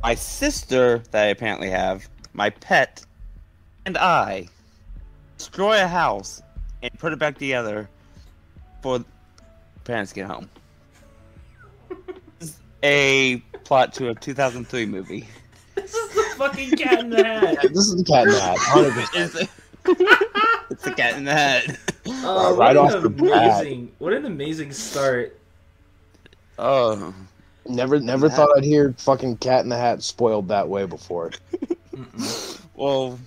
my sister that I apparently have, my pet, and I destroy a house and put it back together before parents get home. This is a plot to a 2003 movie. This is the fucking Cat in the Hat. This is the Cat in the Hat. 100%. It's the Cat in the Hat. Right off the bat. What an amazing start. Oh. Never thought I'd hear fucking Cat in the Hat spoiled that way before. Well,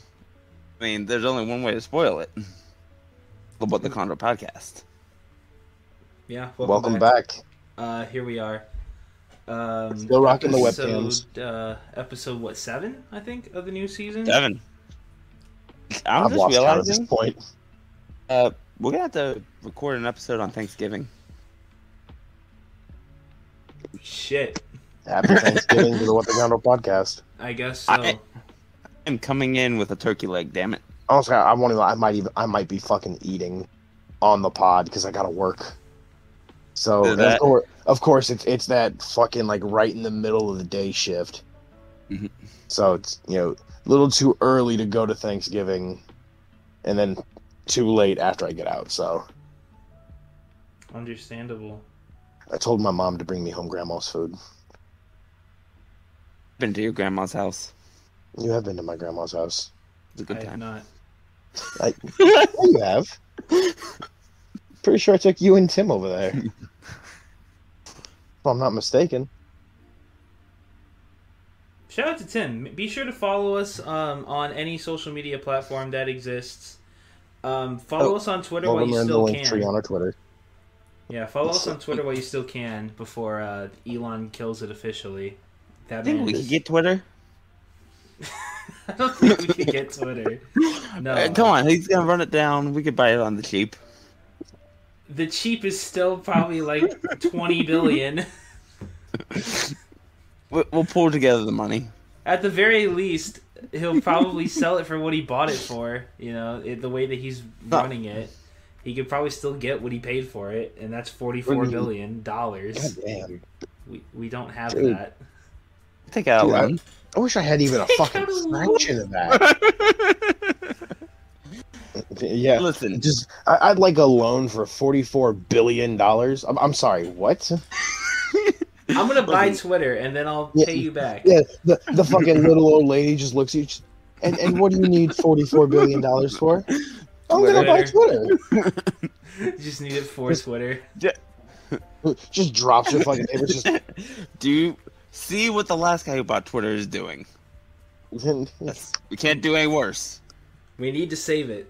I mean, there's only one way to spoil it. About the Condor podcast. Yeah, welcome back. Here we are. Still rocking the webcams. Episode, what, 7, I think, of the new season? 7. I've just lost count at realizing, this point. we're gonna have to record an episode on Thanksgiving. Shit. Happy Thanksgiving to the What the Condor podcast. I guess so. I'm coming in with a turkey leg, damn it. Honestly, I won't even. I might be fucking eating on the pod because I gotta work. So of course, it's that fucking like right in the middle of the day shift. Mm-hmm. So it's a little too early to go to Thanksgiving, and then too late after I get out. So understandable. I told my mom to bring me home grandma's food. Been to your grandma's house. You have been to my grandma's house. It's a good time. I have Yeah, you have. Pretty sure I took you and Tim over there. If I'm not mistaken. Shout out to Tim. Be sure to follow us on any social media platform that exists. Follow us on Twitter while you still can. Tree on our Twitter. Yeah, follow us on Twitter while you still can before Elon kills it officially. I think we could get Twitter. I don't think we can get Twitter. No. Come on, he's gonna run it down. We could buy it on the cheap. The cheap is still probably like $20 billion. We'll pull together the money. At the very least, he'll probably sell it for what he bought it for. The way that he's running it, he could probably still get what he paid for it, and that's $44 billion. God damn. We don't have Dude. that. Take out a loan. I wish I had even a fucking fraction of that. Yeah, Listen, I'd like a loan for $44 billion. I'm sorry, what? I'm gonna buy Twitter and then I'll pay you back. Yeah, the fucking little old lady just looks at you. And what do you need $44 billion for? I'm gonna buy Twitter. Just need it for Twitter. Just drops your fucking paper. Do you see what the last guy who bought Twitter is doing? We can't do any worse. We need to save it.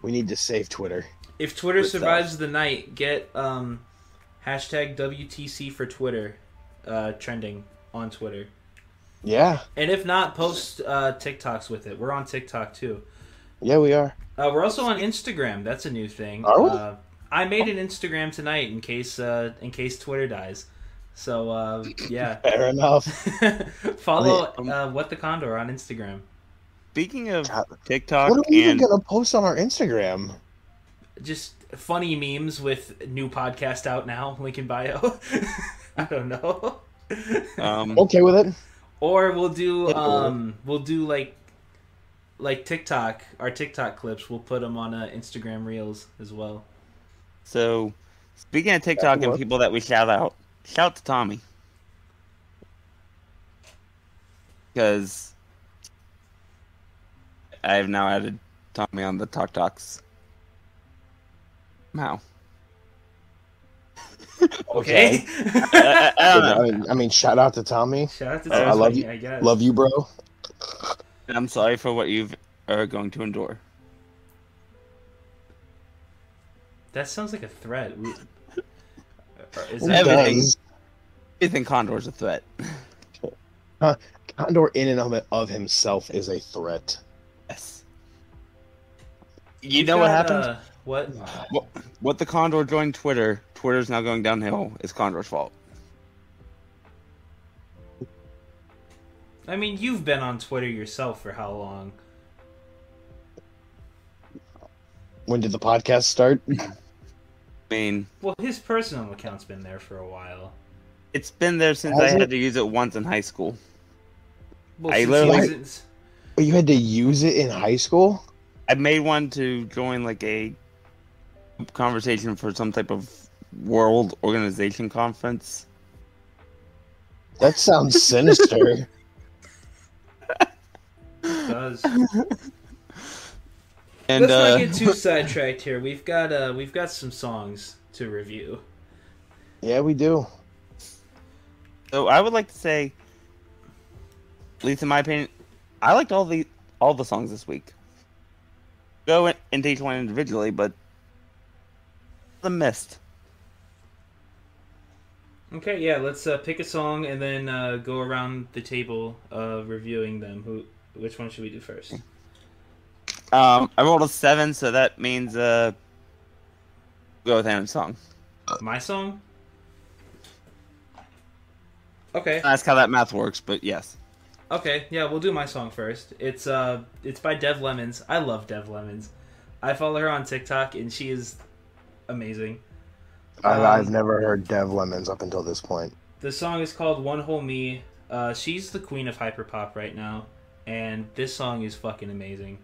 We need to save Twitter. If Twitter survives the night, get hashtag WTC for Twitter trending on Twitter. Yeah. And if not, post TikToks with it. We're on TikTok too. Yeah, we are. We're also on Instagram. That's a new thing. Are we? I made an Instagram tonight in case Twitter dies. So yeah. Fair enough. Follow What the Condor on Instagram. Speaking of TikTok, what are we even gonna post on our Instagram? Just funny memes with new podcast out now. Link in bio. I don't know. Okay with it. Or we'll do like TikTok. Our TikTok clips. We'll put them on Instagram Reels as well. So, speaking of TikTok and people that we shout out to Tommy, because I have now added Tommy on the Talks. How? Okay. I mean, shout out to Tommy. Shout out to Tommy. I love you. I guess. Love you, bro. I'm sorry for what you are going to endure. That sounds like a threat. Everything Condor's a threat. Condor in and of himself is a threat. Yes. You know what happened? What the Condor joined Twitter. Twitter's now going downhill. It's Condor's fault. I mean, you've been on Twitter yourself for how long? When did the podcast start? I mean... Well, his personal account's been there for a while. It's been there since I had to use it once in high school. Well, I since he literally- wasn't- But you had to use it in high school? I made one to join like a conversation for some type of world organization conference. That sounds sinister. It does. And Let's not get too sidetracked here. We've got some songs to review. Yeah, we do. so I would like to say, at least in my opinion, I liked all the songs this week. Go into each one individually, but the mist. Okay, yeah, let's pick a song and then go around the table reviewing them. Which one should we do first? I rolled a 7, so that means go with Adam's song. My song? Okay. That's how that math works, but yes. Okay, yeah, we'll do my song first. It's by Dev Lemons. I love Dev Lemons. I follow her on TikTok and she is amazing. I've never heard Dev Lemons up until this point. The song is called One Whole Me. She's the queen of hyperpop right now, and this song is fucking amazing.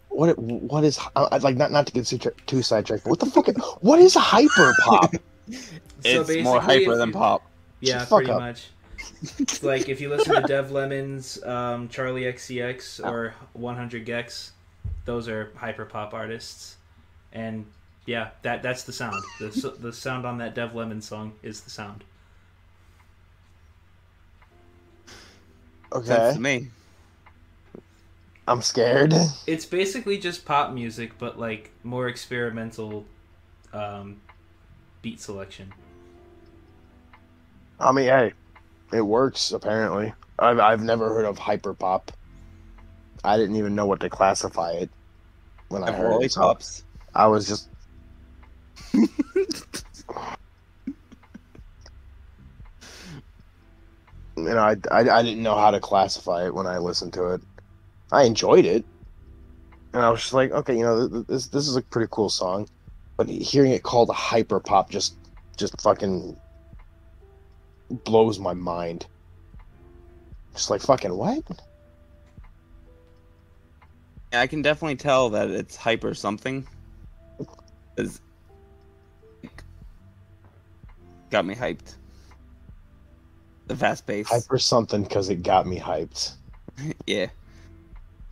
What is like not to get too sidetracked? But what the fuck? What is hyper pop? It's more hyper than pop. Yeah, Shut the fuck pretty up. much. It's like if you listen to Dev Lemons, Charlie XCX, or 100 Gex, those are hyperpop artists, and yeah, that's the sound. The sound on that Dev Lemons song is the sound. Okay, Sense to me. I'm scared. It's basically just pop music, but like more experimental beat selection. I mean, hey, it works apparently. I've never heard of hyper pop. I didn't even know what to classify it when I heard it. So Lollipops. I was just. You know, I didn't know how to classify it when I listened to it. I enjoyed it, and I was just like, okay, you know, this is a pretty cool song, but hearing it called hyper pop just fucking blows my mind. Just like fucking what? Yeah, I can definitely tell that it's hyper something. It's got me hyped. The fast pace. Hyper something because it got me hyped. Yeah.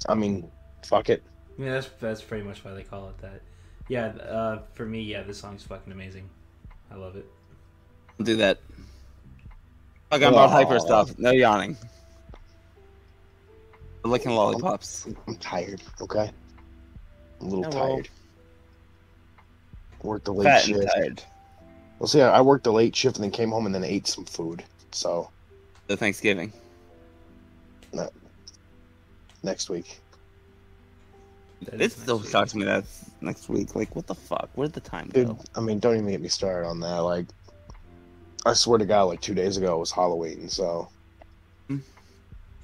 I mean, fuck it. Yeah, that's pretty much why they call it that. Yeah, for me, yeah, this song's fucking amazing. I love it. I'll do that. Fuck, I'm about hyper stuff. No yawning. Licking lollipops. I'm tired. Okay, I'm a little Yeah, well, tired. Worked the late Fat and shift. tired. Well, see, I worked the late shift and then came home and then ate some food. So The Thanksgiving. next week. That It is still next week. shocks me that's next week. Like, what the fuck? Where'd the time Dude, go? I mean, don't even get me started on that. Like, I swear to God, like 2 days ago was Halloween. So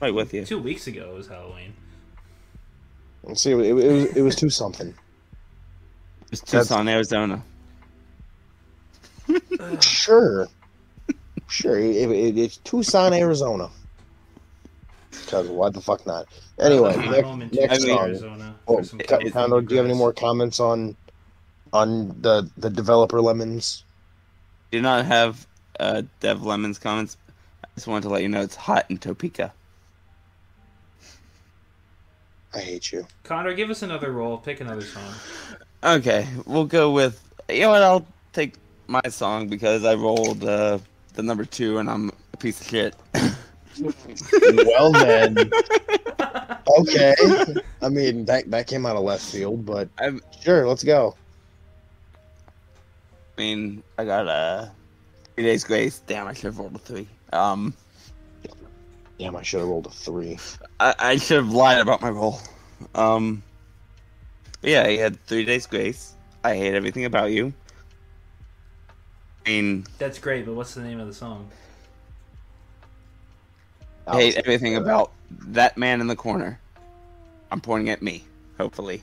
Right with you. 2 weeks ago was Halloween. and see, it was too something. It's Tucson, Arizona. Sure, it's Tucson, Arizona. Because why the fuck not? Anyway, I'm home in next Tucson, song. Arizona. Oh, for some Pondo, do you have any more comments on the developer lemons? Do not have Dev Lemon's comments. I just wanted to let you know it's hot in Topeka. I hate you. Connor, give us another roll. Pick another song. Okay, we'll go with. You know what? I'll take my song because I rolled the number 2 and I'm a piece of shit. Well then, okay. I mean that came out of left field, but I'm- sure, let's go. I mean, I got 3 days grace. Damn, I should have rolled a 3. Damn, I should have rolled a 3. I should have lied about my roll. But yeah, he had 3 days grace. I hate everything about you. I mean, That's great, but what's the name of the song? I hate everything about that man in the corner. I'm pointing at me, hopefully.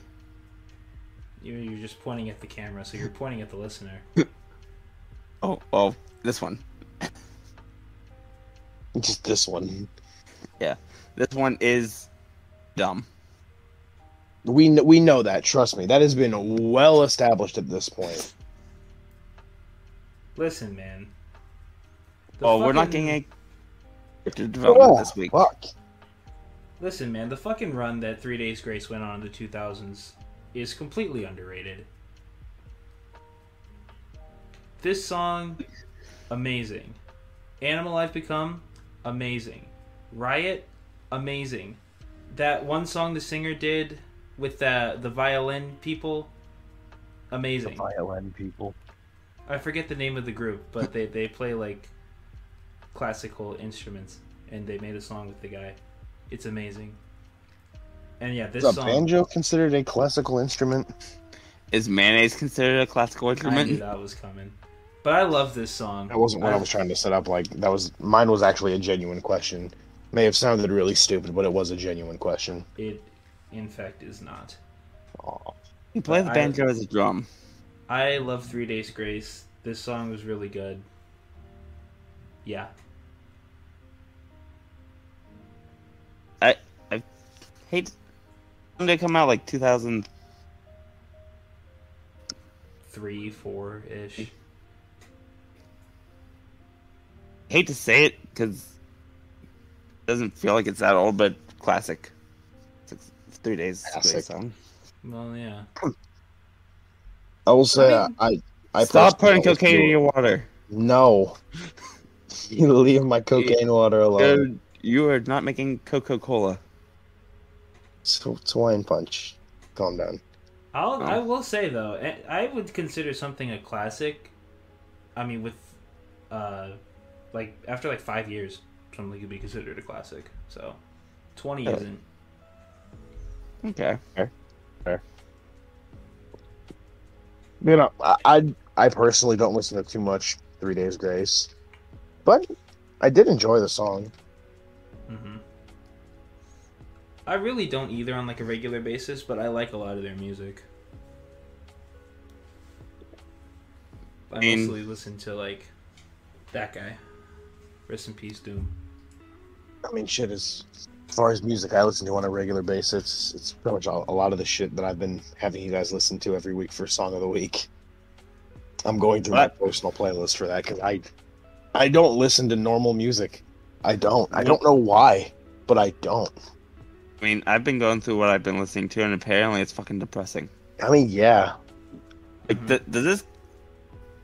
You're just pointing at the camera, so you're pointing at the listener. Oh, well, this one. Just this one. Yeah, this one is dumb. We know that. Trust me, that has been well established at this point. Listen, man. We're not getting a character development this week. Fuck. Listen, man. The fucking run that 3 Days Grace went on in the 2000s is completely underrated. This song, amazing. Animal I've Become, amazing. Riot, amazing. That one song the singer did with the violin people, amazing. The violin people. I forget the name of the group, but they play like classical instruments, and they made a song with the guy. It's amazing. And yeah, this Is a song. banjo considered a classical instrument? Is mayonnaise considered a classical I instrument? knew that was coming, but I love this song. That wasn't what I was trying to set up. Like mine was actually a genuine question. May have sounded really stupid, but it was a genuine question. It, in fact, is not. Aw. You play the banjo as a drum. I love 3 Days Grace. This song was really good. Yeah. I hate when they come out like 2000. 3, 4-ish. Hate to say it because it doesn't feel like it's that old, but classic. It's 3 Days Classic. Grace song. Well, yeah. I will say I Stop putting personally cocaine in feel- your water. No. You leave my cocaine water alone. Dude, you are not making Coca-Cola. It's Hawaiian Punch. Calm down. I will say though, I would consider something a classic. I mean, with like after like 5 years, something could be considered a classic. So 20 isn't. Okay. Fair. You know, I personally don't listen to too much 3 Days Grace, but I did enjoy the song. Mm-hmm. I really don't either on like a regular basis, but I like a lot of their music. I mostly listen to like that guy. Rest in peace, Doom. I mean, shit, as far as music I listen to on a regular basis, it's pretty much a lot of the shit that I've been having you guys listen to every week for Song of the Week. I'm going through my personal playlist for that because I don't listen to normal music. I don't know why, but I don't. I mean, I've been going through what I've been listening to, and apparently it's fucking depressing. I mean, yeah. Like, does this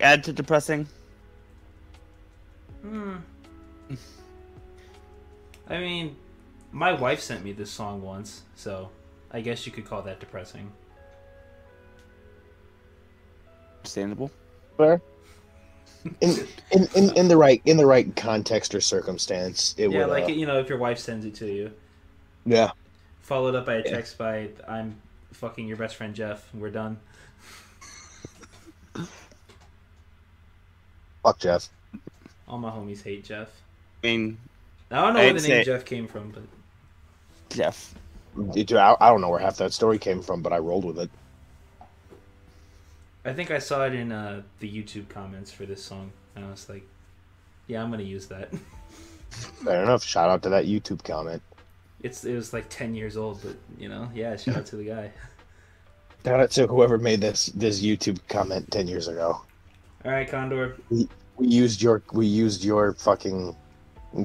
add to depressing? I mean, my wife sent me this song once, so I guess you could call that depressing. Understandable. Fair. In the right context or circumstance, it Yeah, would. like if your wife sends it to you, Yeah. followed up by a text by "I'm fucking your best friend Jeff. We're done." Fuck Jeff. All my homies hate Jeff. I mean, I don't know where I'd the say- name Jeff came from, but Jeff. Dude, I don't know where half that story came from, but I rolled with it. I think I saw it in the YouTube comments for this song, and I was like, "Yeah, I'm gonna use that." Fair enough. Shout out to that YouTube comment. It was like 10 years old, but yeah, shout out to the guy. Shout out to whoever made this YouTube comment 10 years ago. All right, Condor. We used your fucking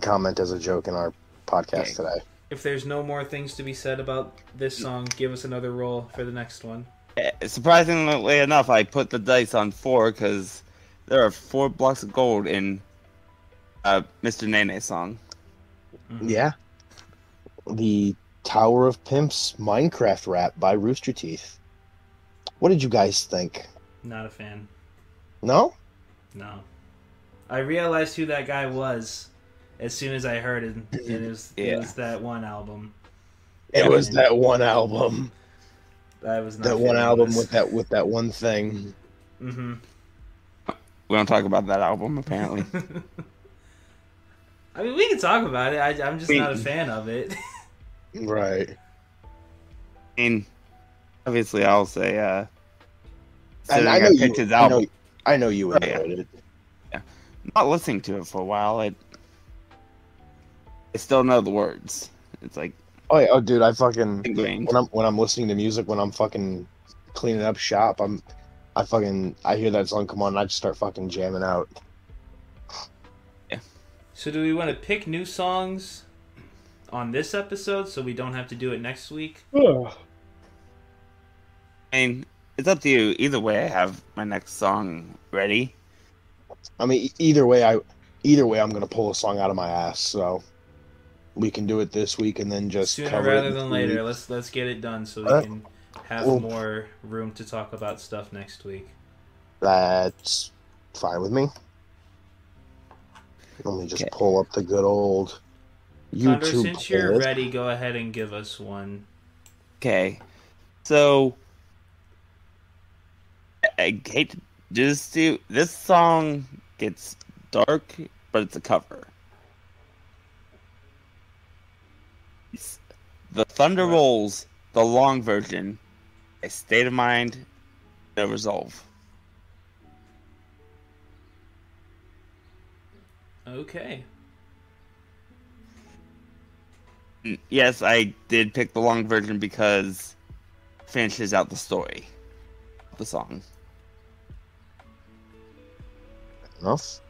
comment as a joke in our podcast today. If there's no more things to be said about this song, give us another roll for the next one. Surprisingly enough, I put the dice on 4 because there are 4 blocks of gold in Mr. Nene's song. Mm-hmm. Yeah. The Tower of Pimps Minecraft rap by Rooster Teeth. What did you guys think? Not a fan. No? No. I realized who that guy was as soon as I heard it, and it was that one album. It was that one album. I was not That one feeling album this. with that one thing. Mm-hmm. We don't talk about that album, apparently. I mean, we can talk about it. I'm just not a fan of it. Right. I mean, obviously, I'll say, And I know picked his album. I know you Right. enjoyed it. Not listening to it for a while. still know the words. It's like Oh, yeah, oh, dude, I fucking ingrained. when I'm listening to music, when I'm fucking cleaning up shop, I hear that song come on, and I just start fucking jamming out. So do we want to pick new songs on this episode so we don't have to do it next week? I mean, it's up to you. Either way, I have my next song ready. I mean, either way, I'm gonna pull a song out of my ass. So we can do it this week and then just Sooner cover it rather in than 2 later. weeks. Let's get it done so we can have Well- more room to talk about stuff next week. That's fine with me. Let me just pull up the good old Condor, YouTube since you're playlist. ready, go ahead and give us one. Okay, so I hate to do this to you. This song gets dark, but it's a cover. It's The Thunder Rolls, the long version, a State of Mind, No Resolve. Okay. Yes, I did pick the long version because it finishes out the story of the song. Enough.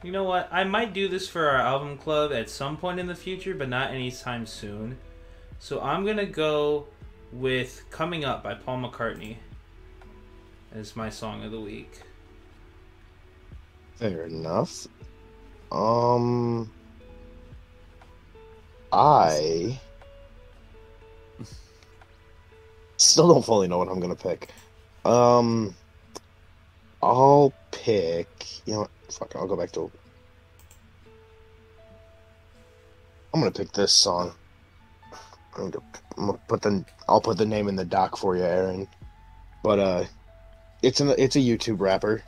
You know what? I might do this for our album club at some point in the future, but not anytime soon. So I'm going to go with Coming Up by Paul McCartney as my song of the week. Fair enough. I still don't fully know what I'm gonna pick. I'll pick. You know what? Fuck it, I'll go back to. I'm gonna pick this song. I'll put the name in the doc for you, Aaron. But it's a YouTube rapper.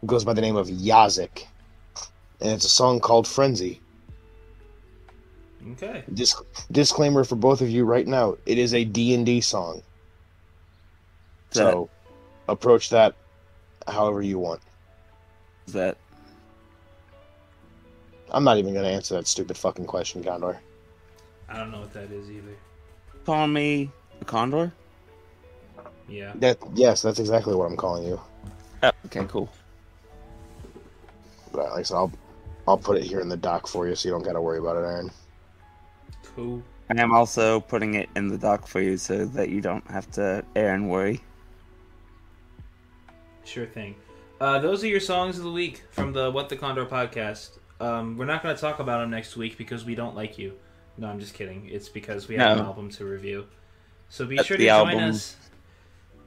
It goes by the name of Yazik, and it's a song called Frenzy. Okay. Disclaimer for both of you right now: it is a D&D song. So approach that however you want. Is that I'm not even gonna answer that stupid fucking question, Condor. I don't know what that is either. call me a condor? Yeah. Yes, that's exactly what I'm calling you. Oh, okay, cool. But like I said, I'll put it here in the doc for you, so you don't gotta worry about it, Aaron. Cool. I am also putting it in the doc for you so that you don't have to Aaron worry. Sure thing. Those are your songs of the week from the What the Condor podcast. We're not going to talk about them next week because we don't like you. No, I'm just kidding. It's because we have an album to review. So be sure to join us.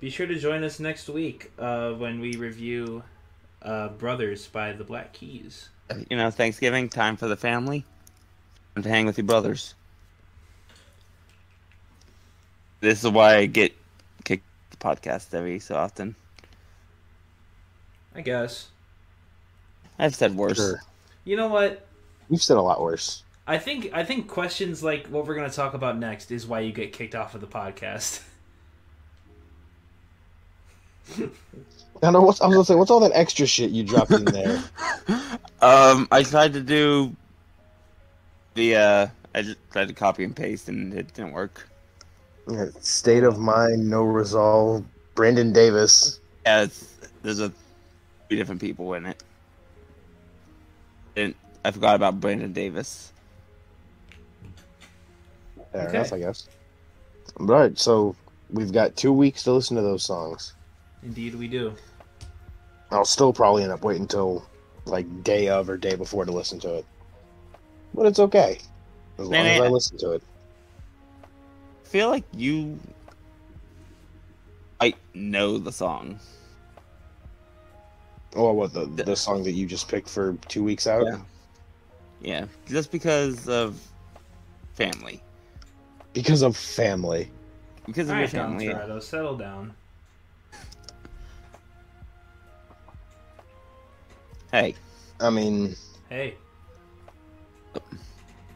Be sure to join us next week when we review Brothers by the Black Keys. You know, Thanksgiving, time for the family. And to hang with your brothers. This is why I get kicked the podcast every so often. I guess. I've said worse. Sure. You know what? You've said a lot worse. I think questions like what we're going to talk about next is why you get kicked off of the podcast. I was gonna say, what's all that extra shit you dropped in there? I tried to do the I just tried to copy and paste and it didn't work. State of mind, no resolve. Brandon Davis. Yeah, there's three different people in it. And I forgot about Brandon Davis. Fair Okay. enough, I guess. Right, so we've got 2 weeks to listen to those songs. Indeed we do. I'll still probably end up waiting until like day of or day before to listen to it. But it's okay. As long as I listen to it. I feel like you might know the song. Oh, what, the song that you just picked for 2 weeks out? Yeah. Yeah, just because of family. Because of family. Because of All your right, Don family. Torado, settle down. Hey, I mean, Hey.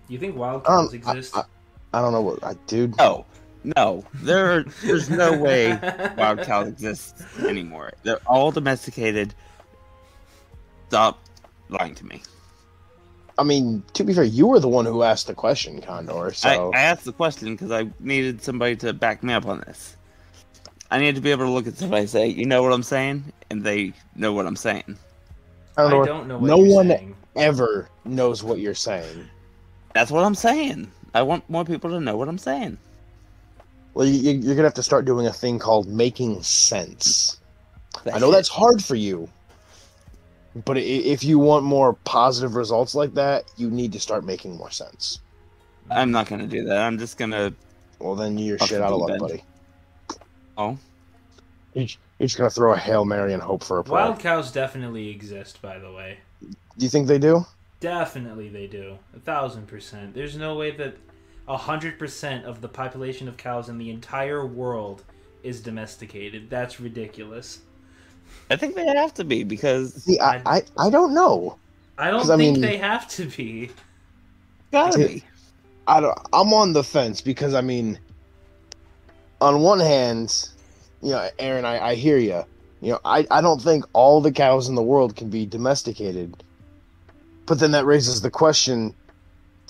You think wild cards exist? I don't know what, dude. no, there's no way wild cows exist anymore. They're all domesticated. Stop lying to me. I mean, to be fair, you were the one who asked the question, Condor. So I asked the question because I needed somebody to back me up on this. I needed to be able to look at somebody and say, you know what I'm saying? And they know what I'm saying. Condor, I don't know what no you're one saying. ever knows what you're saying. That's what I'm saying. I want more people to know what I'm saying. Well, you're going to have to start doing a thing called making sense. That I know shit. that's hard for you. But if you want more positive results like that, you need to start making more sense. I'm not going to do that. I'm just going to... Well, then you're I'll shit out of luck, bed. buddy. Oh? You're just going to throw a Hail Mary and hope for a prayer. Wild cows definitely exist, by the way. Do you think they do? Definitely they do. 1,000%. There's no way that 100% of the population of cows in the entire world is domesticated. That's ridiculous. I think they have to be because... See, I don't know. I don't 'Cause, think I mean- they have to be. Gotta be. I'm on the fence because, I mean, on one hand, you know, Aaron, I hear you. You know, I don't think all the cows in the world can be domesticated. But then that raises the question,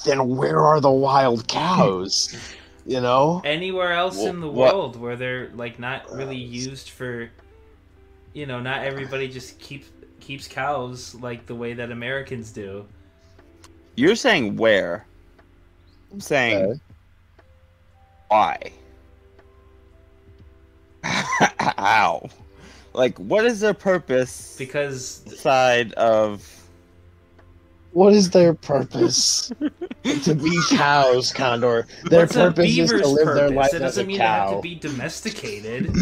then where are the wild cows? You know? Anywhere else in the What- world where they're like not really used for, you know, not everybody just keeps cows like the way that Americans do. You're saying where? I'm saying Okay. why? How? Like, what is their purpose Because side of... What is their purpose? To be cows, Condor. Their what's a purpose is beaver's to live their purpose? life It as doesn't a mean they have cow. to be domesticated.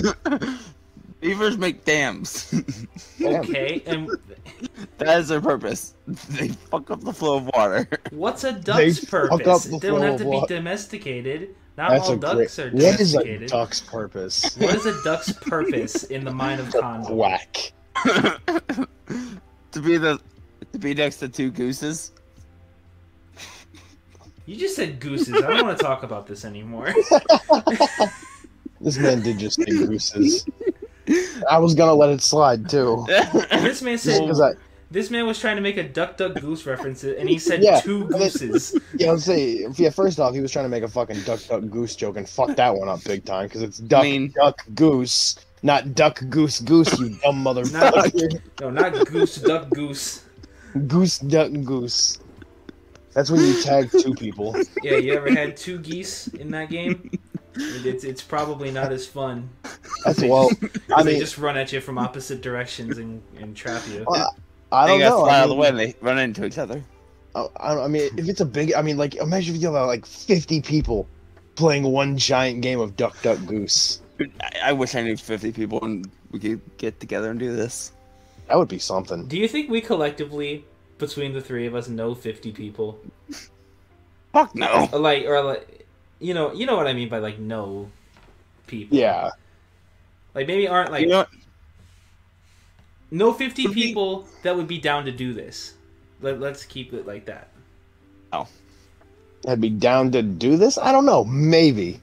Beavers make dams. Okay, and That is their purpose. They fuck up the flow of water. what's a They duck's fuck up purpose? the They don't flow have of to be water. domesticated. Not That's all a ducks great. are What is a domesticated. duck's purpose? What is a duck's purpose in the mind of Condor? Quack. to be next to two gooses. You just said gooses. I don't want to talk about this anymore. This man did just say gooses. I was gonna let it slide too. This man Just said because I, this man was trying to make a duck goose reference, and he said Yeah, two but it- gooses. yeah, let's say, yeah. First off, he was trying to make a fucking duck goose joke and fuck that one up big time because it's duck duck goose, not duck goose goose. You dumb motherfucker. No, not goose, duck goose. Goose duck goose. That's when you tag two people. Yeah, you ever had two geese in that game? It's probably not as fun. That's well. I They mean, just run at you from opposite directions and trap you. I They don't got know. fly I out of the mean, way and they run into each other. I mean, if it's a big, I mean, like, imagine if you have like 50 people playing one giant game of duck duck goose. Dude, I wish I knew 50 people and we could get together and do this. That would be something. Do you think we collectively, between the three of us, know 50 people? Fuck no. Or like, you know what I mean by like know people. Yeah. Like maybe aren't like You know what? know 50 people that would be down to do this. Let's keep it like that. I'd be down to do this? I don't know. Maybe.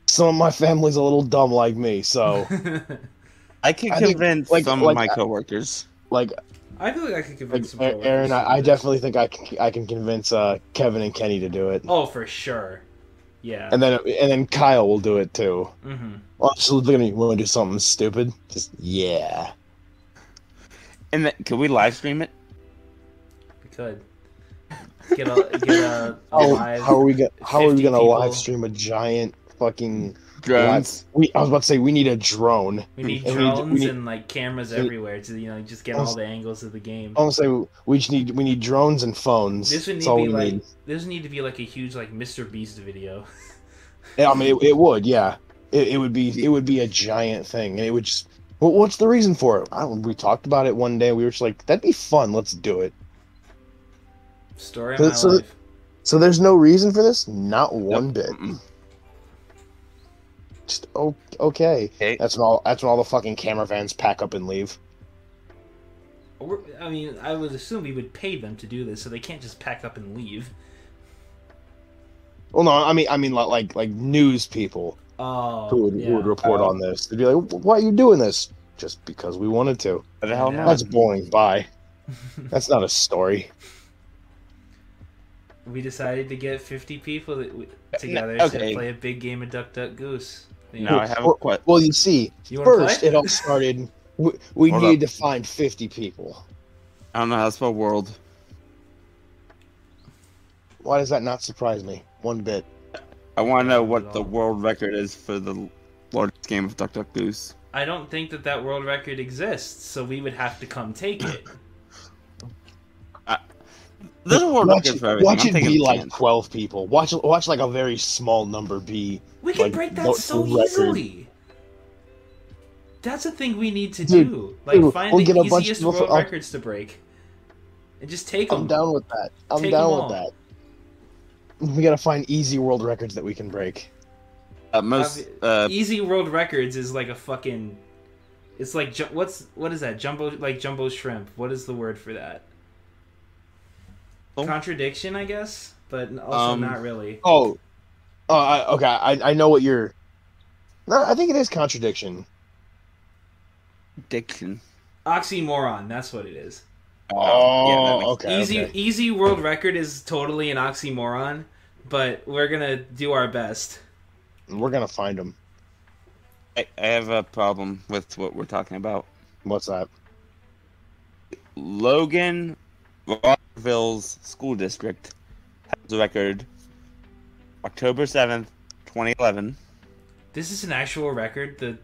Some of my family's a little dumb like me, so I can I think, convince like- some like, of my coworkers. like, I feel like I could convince some coworkers Aaron, to do I this. definitely think I can convince Kevin and Kenny to do it, Oh, for sure. Yeah. and then Kyle will do it too. Mm-hmm. Oh, just look at me. Want to do something stupid? Just yeah. And then, can we live stream it? We could get a How live. are we gonna 50 people. live stream a giant fucking Drones. I was about to say we need a drone. We need And drones we and like cameras we- everywhere to just get all the angles of the game. I want to say we need drones and phones. This would That's need to all be we like need. this would need to be like a huge like Mr. Beast video. Yeah, I mean it would. Yeah, it would be a giant thing, and it would just. Well, what's the reason for it? We talked about it one day. We were just like, that'd be fun. Let's do it. Story of my So- life. So there's no reason for this. Not one bit. Mm-mm. Just okay. Okay. That's when all the fucking camera vans pack up and leave. I mean, I would assume we would pay them to do this, so they can't just pack up and leave. Well, no, I mean like news people Oh, who would report on this. They'd be like, "Why are you doing this?" Just because we wanted to. What the hell Yeah. not? That's boring. Bye. That's not a story. We decided to get 50 people together Okay. to play a big game of Duck Duck Goose. You Now know? I have a question. Well, you see, You wanna first play? it all started. We Hold needed up. to find 50 people. I don't know how to spell world. Why does that not surprise me one bit? I want to know Not what at the all. world record is for the largest game of Duck Duck Goose. I don't think that world record exists, so we would have to come take it. There's a world record for everything. Watch I'm it taking be a like chance. 12 people. Watch like a very small number be. We can like, break that the so record. easily. That's a thing we need to Dude, do. Like, dude, find we'll the get a bunch easiest of- world I'll- records to break. And just take them. I'm down with that. I'm Take down them with all. that. We gotta find easy world records that we can break. Easy world records is like a fucking... It's like... What is that? Jumbo shrimp. What is the word for that? Oh. Contradiction, I guess? But also not really. Okay. I know what you're. No, I think it is contradiction. Diction. Oxymoron, that's what it is. That makes okay. Easy world record is totally an oxymoron, but we're gonna do our best. We're gonna find them. I have a problem with what we're talking about. What's that? Logan Rockville's school district has the record October 7th, 2011. This is an actual record, the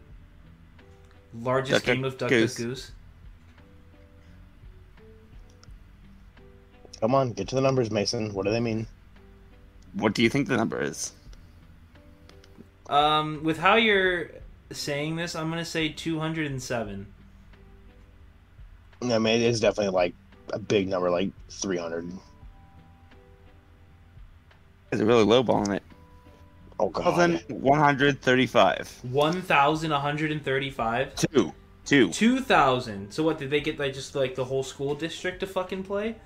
largest Duck game of Duck Goose. Duck Goose. Come on, get to the numbers, Mason. What do they mean? What do you think the number is? With how you're saying this, I'm gonna say 207. I mean, it is definitely like a big number, like 300. Is it really lowballing it? Oh god. 1,135. 1,135. Two. 2,000. So what, did they get like just like the whole school district to fucking play?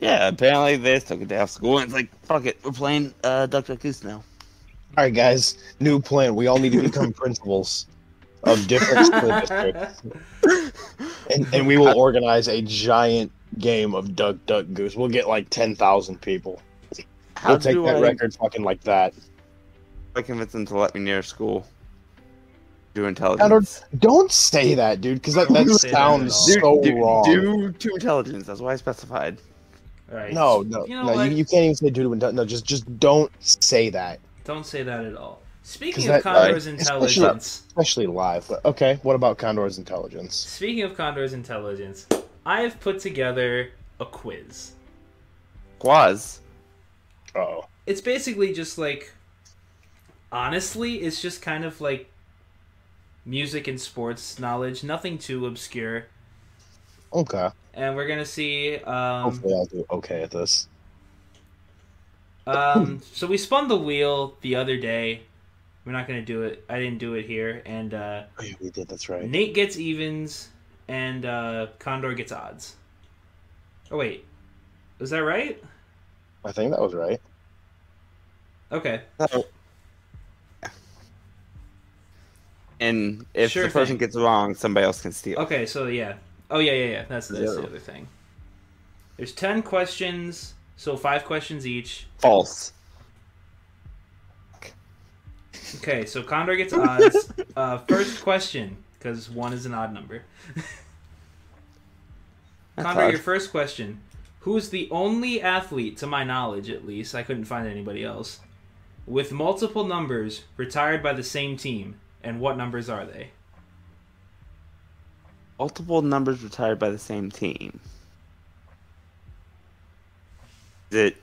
Yeah, apparently they just took a day off school and it's like, fuck it, we're playing Duck Duck Goose now. All right, guys. New plan. We all need to become principals of different school districts, and we will organize a giant game of Duck Duck Goose. We'll get like 10,000 people. We'll take that record fucking like that. I convince them to let me near school. Do intelligence. Don't say that, dude, because that say that sounds at all. so wrong. Do to intelligence. That's why I specified. Alright. No, You know what? you can't even say due to intelligence. No, just don't say that, Don't say that at all. Speaking 'Cause of Condor's especially- intelligence. especially live. But okay, what about Condor's intelligence? Speaking of Condor's intelligence, I have put together a quiz. Quaz. Oh, It's basically just like, honestly, it's just kind of like music and sports knowledge, nothing too obscure. okay. And we're gonna see. Hopefully, I'll do okay at this. So we spun the wheel the other day. We're not gonna do it. I didn't do it here, and Oh, yeah, we did. That's right. Nate gets evens, and Condor gets odds. Oh wait, was that right? I think that was right. Okay. And if Sure the person thing. gets it wrong, somebody else can steal. Okay, so yeah. Oh yeah. That's the Zero. other thing. There's 10 questions, so 5 questions each. False. Okay, so Condor gets odds. First question, because 1 is an odd number. That's Condor, odd. your first question. Who is the only athlete, to my knowledge at least, I couldn't find anybody else, with multiple numbers retired by the same team, and what numbers are they? Multiple numbers retired by the same team. Is it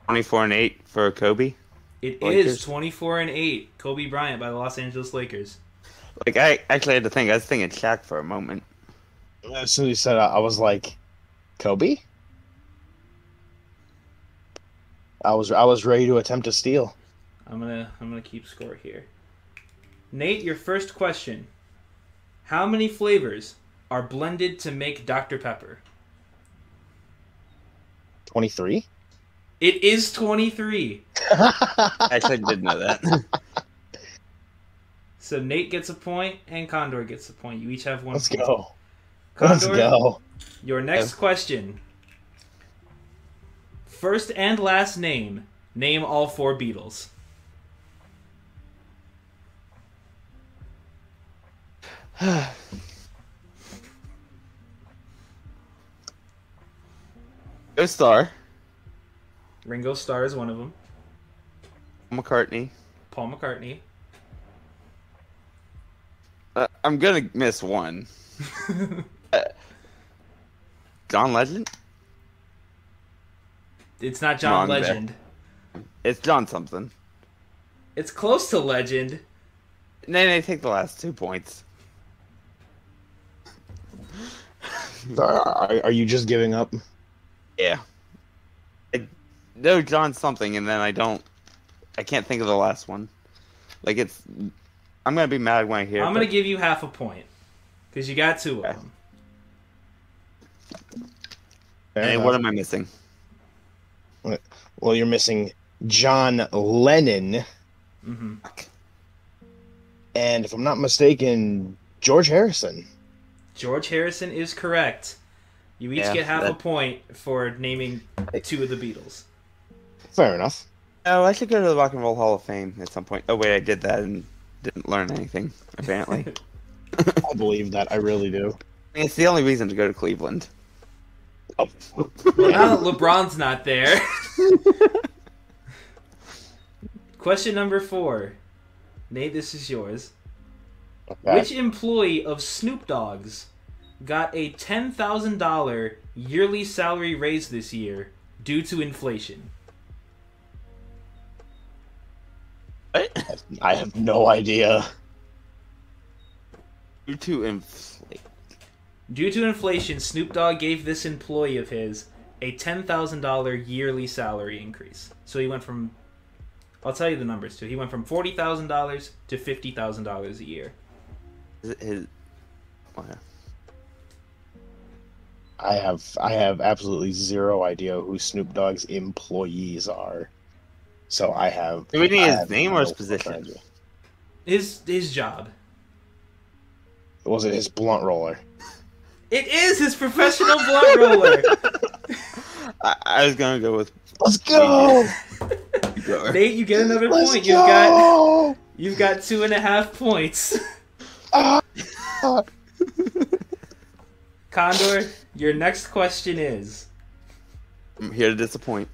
24 and 8 for Kobe? It Lakers? is 24 and 8, Kobe Bryant by the Los Angeles Lakers. Like, I actually had to think. I was thinking Shaq for a moment. As soon as you said it, I was like, Kobe? I was ready to attempt to steal. I'm gonna keep score here. Nate, your first question. How many flavors are blended to make Dr. Pepper? 23? It is 23. I actually did know that. So Nate gets a point and Condor gets a point. You each have 1 Let's point. go. Condor, Let's go. your next question. First and last name. Name all 4 Beatles. Go Star. Ringo Starr is one of them. McCartney. Paul McCartney. I'm gonna miss one. John Legend? It's not John Wrong there. Legend. It's John something. It's close to Legend. Then they take the last 2 points. Are you just giving up? Yeah. I know John something, and then I can't think of the last one. Like, I'm gonna be mad when I hear it. I'm gonna give you half a point. Because you got 2 of them. Hey, what am I missing? Well, you're missing John Lennon. Mm-hmm. And if I'm not mistaken, George Harrison. George Harrison is correct. You each get half a point for naming 2 of the Beatles. Fair enough. Oh, I should go to the Rock and Roll Hall of Fame at some point. Oh, wait, I did that and didn't learn anything, apparently. I believe that. I really do. I mean, it's the only reason to go to Cleveland. Oh. Well, now that LeBron's not there. Question number 4. Nate, this is yours. Okay. Which employee of Snoop Dogg's got a $10,000 yearly salary raise this year due to inflation? I have no idea. Due to inflation. Due to inflation, Snoop Dogg gave this employee of his a $10,000 yearly salary increase. So he went from, I'll tell you the numbers too. He went from $40,000 to $50,000 a year. Is it his? Okay. I have absolutely zero idea who Snoop Dogg's employees are. So I have. Do we need I his have name no or his fucking position? idea. His job. Was it his blunt roller? It is his professional blunt roller. I was gonna go with. Let's go! Nate, you get another Let's point. go! You've got 2.5 points. Condor, your next question is: I'm here to disappoint.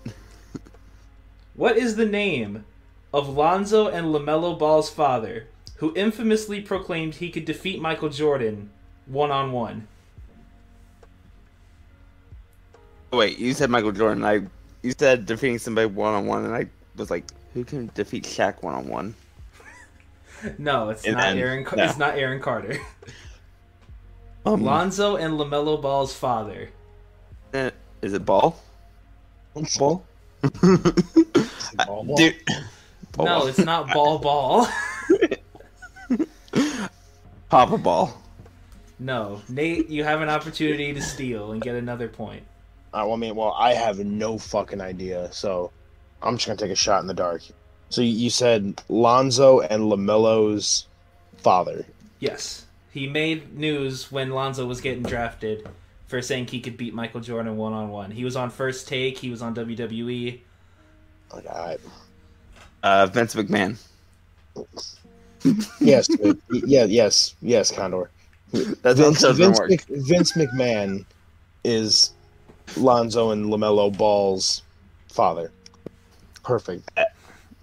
what is the name of Lonzo and LaMelo Ball's father, who infamously proclaimed he could defeat Michael Jordan one-on-one? Wait, you said Michael Jordan. You said defeating somebody one-on-one, and I was like, who can defeat Shaq one-on-one? No, it's And not then- Aaron. no. It's not Aaron Carter. Lonzo and LaMelo Ball's father. Is it Ball? Ball? Dude. No, it's not Ball. Papa Ball. No, Nate, you have an opportunity to steal and get another point. I have no fucking idea, so I'm just gonna take a shot in the dark. So you said Lonzo and LaMelo's father. Yes. He made news when Lonzo was getting drafted for saying he could beat Michael Jordan one-on-one. He was on First Take. He was on WWE. Okay, Vince McMahon. yes, yes, Condor. That's Vince McMahon is Lonzo and LaMelo Ball's father. Perfect.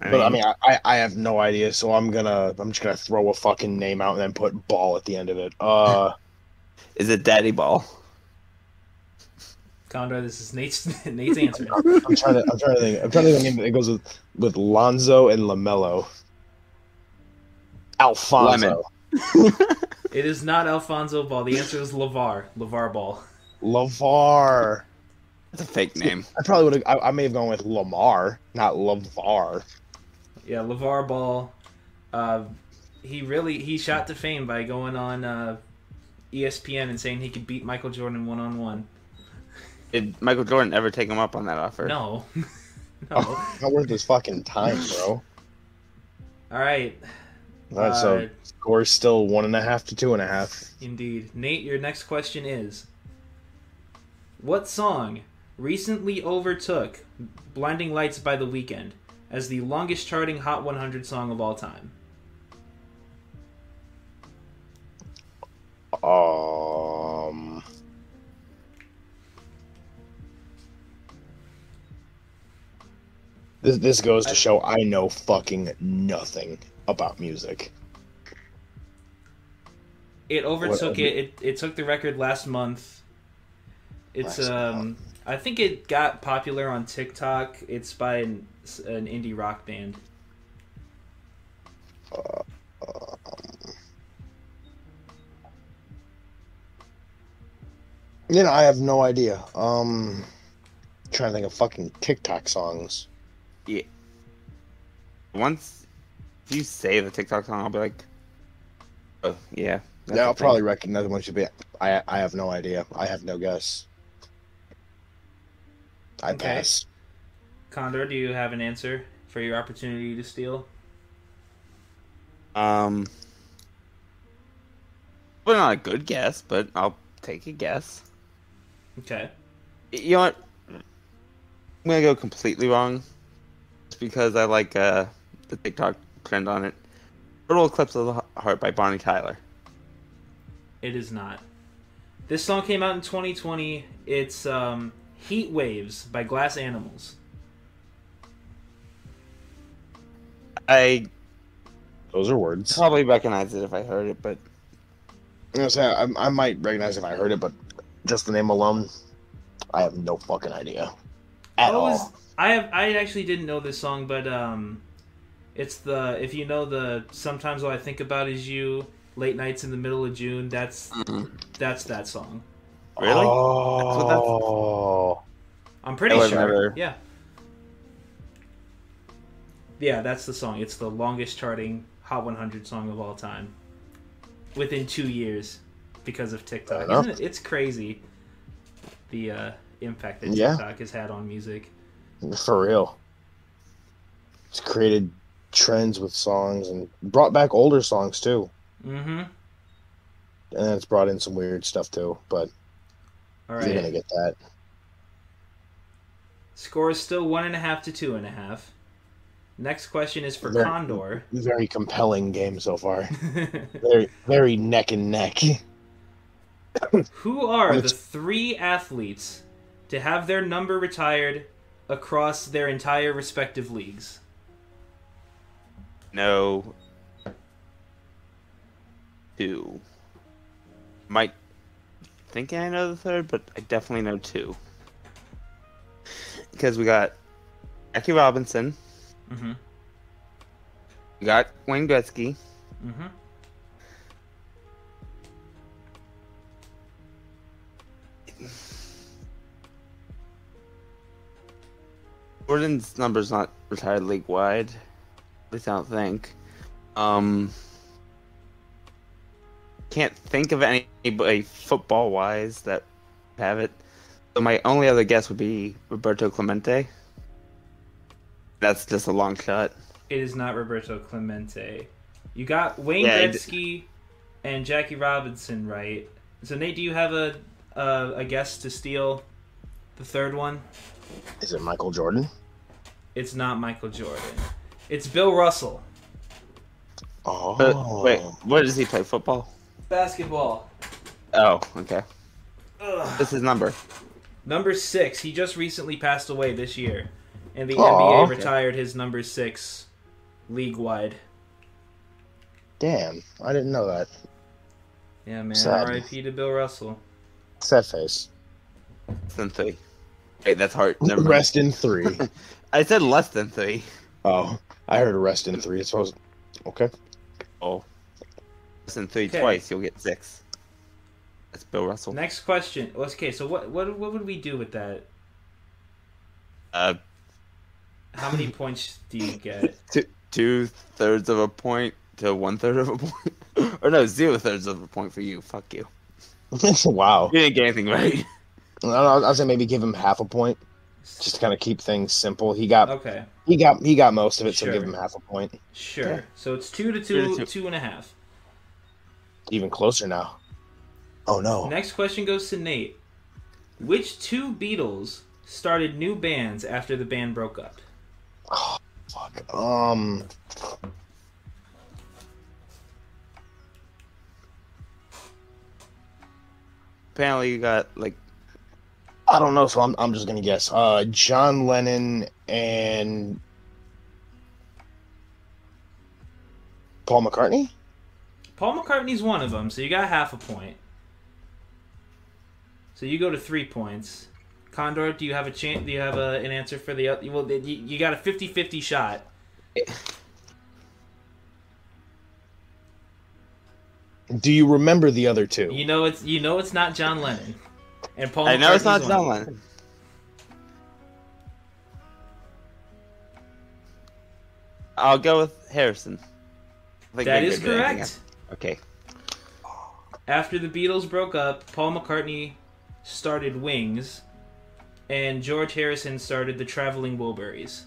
But I mean, I have no idea, so I'm just gonna throw a fucking name out and then put Ball at the end of it. Is it Daddy Ball? Condor, this is Nate's answer. I'm trying to think. I'm trying to think. It goes with Lonzo and LaMelo. Alfonso. It is not Alfonso Ball. The answer is LeVar Ball. LeVar. That's a fake name. I probably would have. I may have gone with Lamar, not LeVar. Yeah, LeVar Ball. He shot to fame by going on ESPN and saying he could beat Michael Jordan one-on-one. Did Michael Jordan ever take him up on that offer? No. No. Oh, not worth his fucking time, bro. All right. Alright, so score's still 1.5 to 2.5. Indeed. Nate, your next question is: what song recently overtook Blinding Lights by The Weeknd as the longest charting Hot 100 song of all time? This goes to show I know fucking nothing about music. It overtook it. It took the record last month. It's I think it got popular on TikTok. It's by an indie rock band. I have no idea. Trying to think of fucking TikTok songs. Yeah. Once if you say the TikTok song, I'll be like, oh yeah. Yeah, I'll probably recognize one. Should be. I have no idea. I have no guess. I pass. Condor, do you have an answer for your opportunity to steal? Well, not a good guess, but I'll take a guess. Okay. You know what? I'm gonna go completely wrong, just because I like the TikTok trend on it. Total Eclipse of the Heart by Bonnie Tyler. It is not. This song came out in 2020. It's Heat Waves by Glass Animals. Those are words. Probably recognize it if I heard it, but I might recognize if I heard it, but just the name alone, I have no fucking idea at all. I actually didn't know this song, but it's if you know the Sometimes All I Think About Is You, Late Nights in the Middle of June. That's that song. Really? Oh, I'm pretty sure. Yeah. Yeah, that's the song. It's the longest charting Hot 100 song of all time. Within 2 years because of TikTok. Isn't it? It's crazy the impact that TikTok has had on music. For real. It's created trends with songs and brought back older songs too. Mm-hmm. And then it's brought in some weird stuff too, but all right. You're going to get that. Score is still 1.5 to 2.5. Next question is for Condor. Very compelling game so far. very, very neck and neck. Who are the 3 athletes to have their number retired across their entire respective leagues? No. 2. Might think I know the third, but I definitely know 2. Because we got Jackie Robinson. Mm-hmm. We got Wayne Gretzky. Mm-hmm. Jordan's number's not retired league wide. At least I don't think. Can't think of anybody football wise that have it. So my only other guess would be Roberto Clemente. That's just a long shot. It is not Roberto Clemente. You got Wayne Gretzky and Jackie Robinson right. So Nate, do you have a guess to steal the third one? Is it Michael Jordan? It's not Michael Jordan. It's Bill Russell. Oh. Wait, where does he play football? Basketball. Oh, okay. Ugh. What's his number? Number 6. He just recently passed away this year. And the Oh, NBA okay. retired his number 6 league-wide. Damn, I didn't know that. Yeah, man. Sad. R.I.P. to Bill Russell. Sad face. Less than 3. Wait, that's hard. Never mind. Rest in 3. I said less than 3. Oh, I heard rest in 3. So I was okay. Oh. Less than 3 Okay. twice, you'll get 6. That's Bill Russell. Next question. Okay, so what would we do with that? How many points do you get? 2/3 of a point to 1/3 of a point. Or no, 0/3 of a point for you. Fuck you. Wow. You didn't get anything right. I'll say maybe give him half a point, just to kind of keep things simple. He got most of it, Sure. so give him half a point. Sure. Yeah. So it's 2 to 2 2, to 2. 2.5. Even closer now. Oh no. Next question goes to Nate. Which 2 Beatles started new bands after the band broke up? Oh, fuck. Apparently, you got like I don't know, so I'm just gonna guess. John Lennon and Paul McCartney. Paul McCartney's one of them, so you got half a point. So you go to 3 points. Condor, do you have a chance? Do you have an answer for the other? Well, you got a 50-50 shot. Do you remember the other two? You know it's not John Lennon, and Paul. I know it's not McCartney's John one. Lennon. I'll go with Harrison. I think That they is did anything correct. Okay. After the Beatles broke up, Paul McCartney started Wings, and George Harrison started the Traveling Wilburys.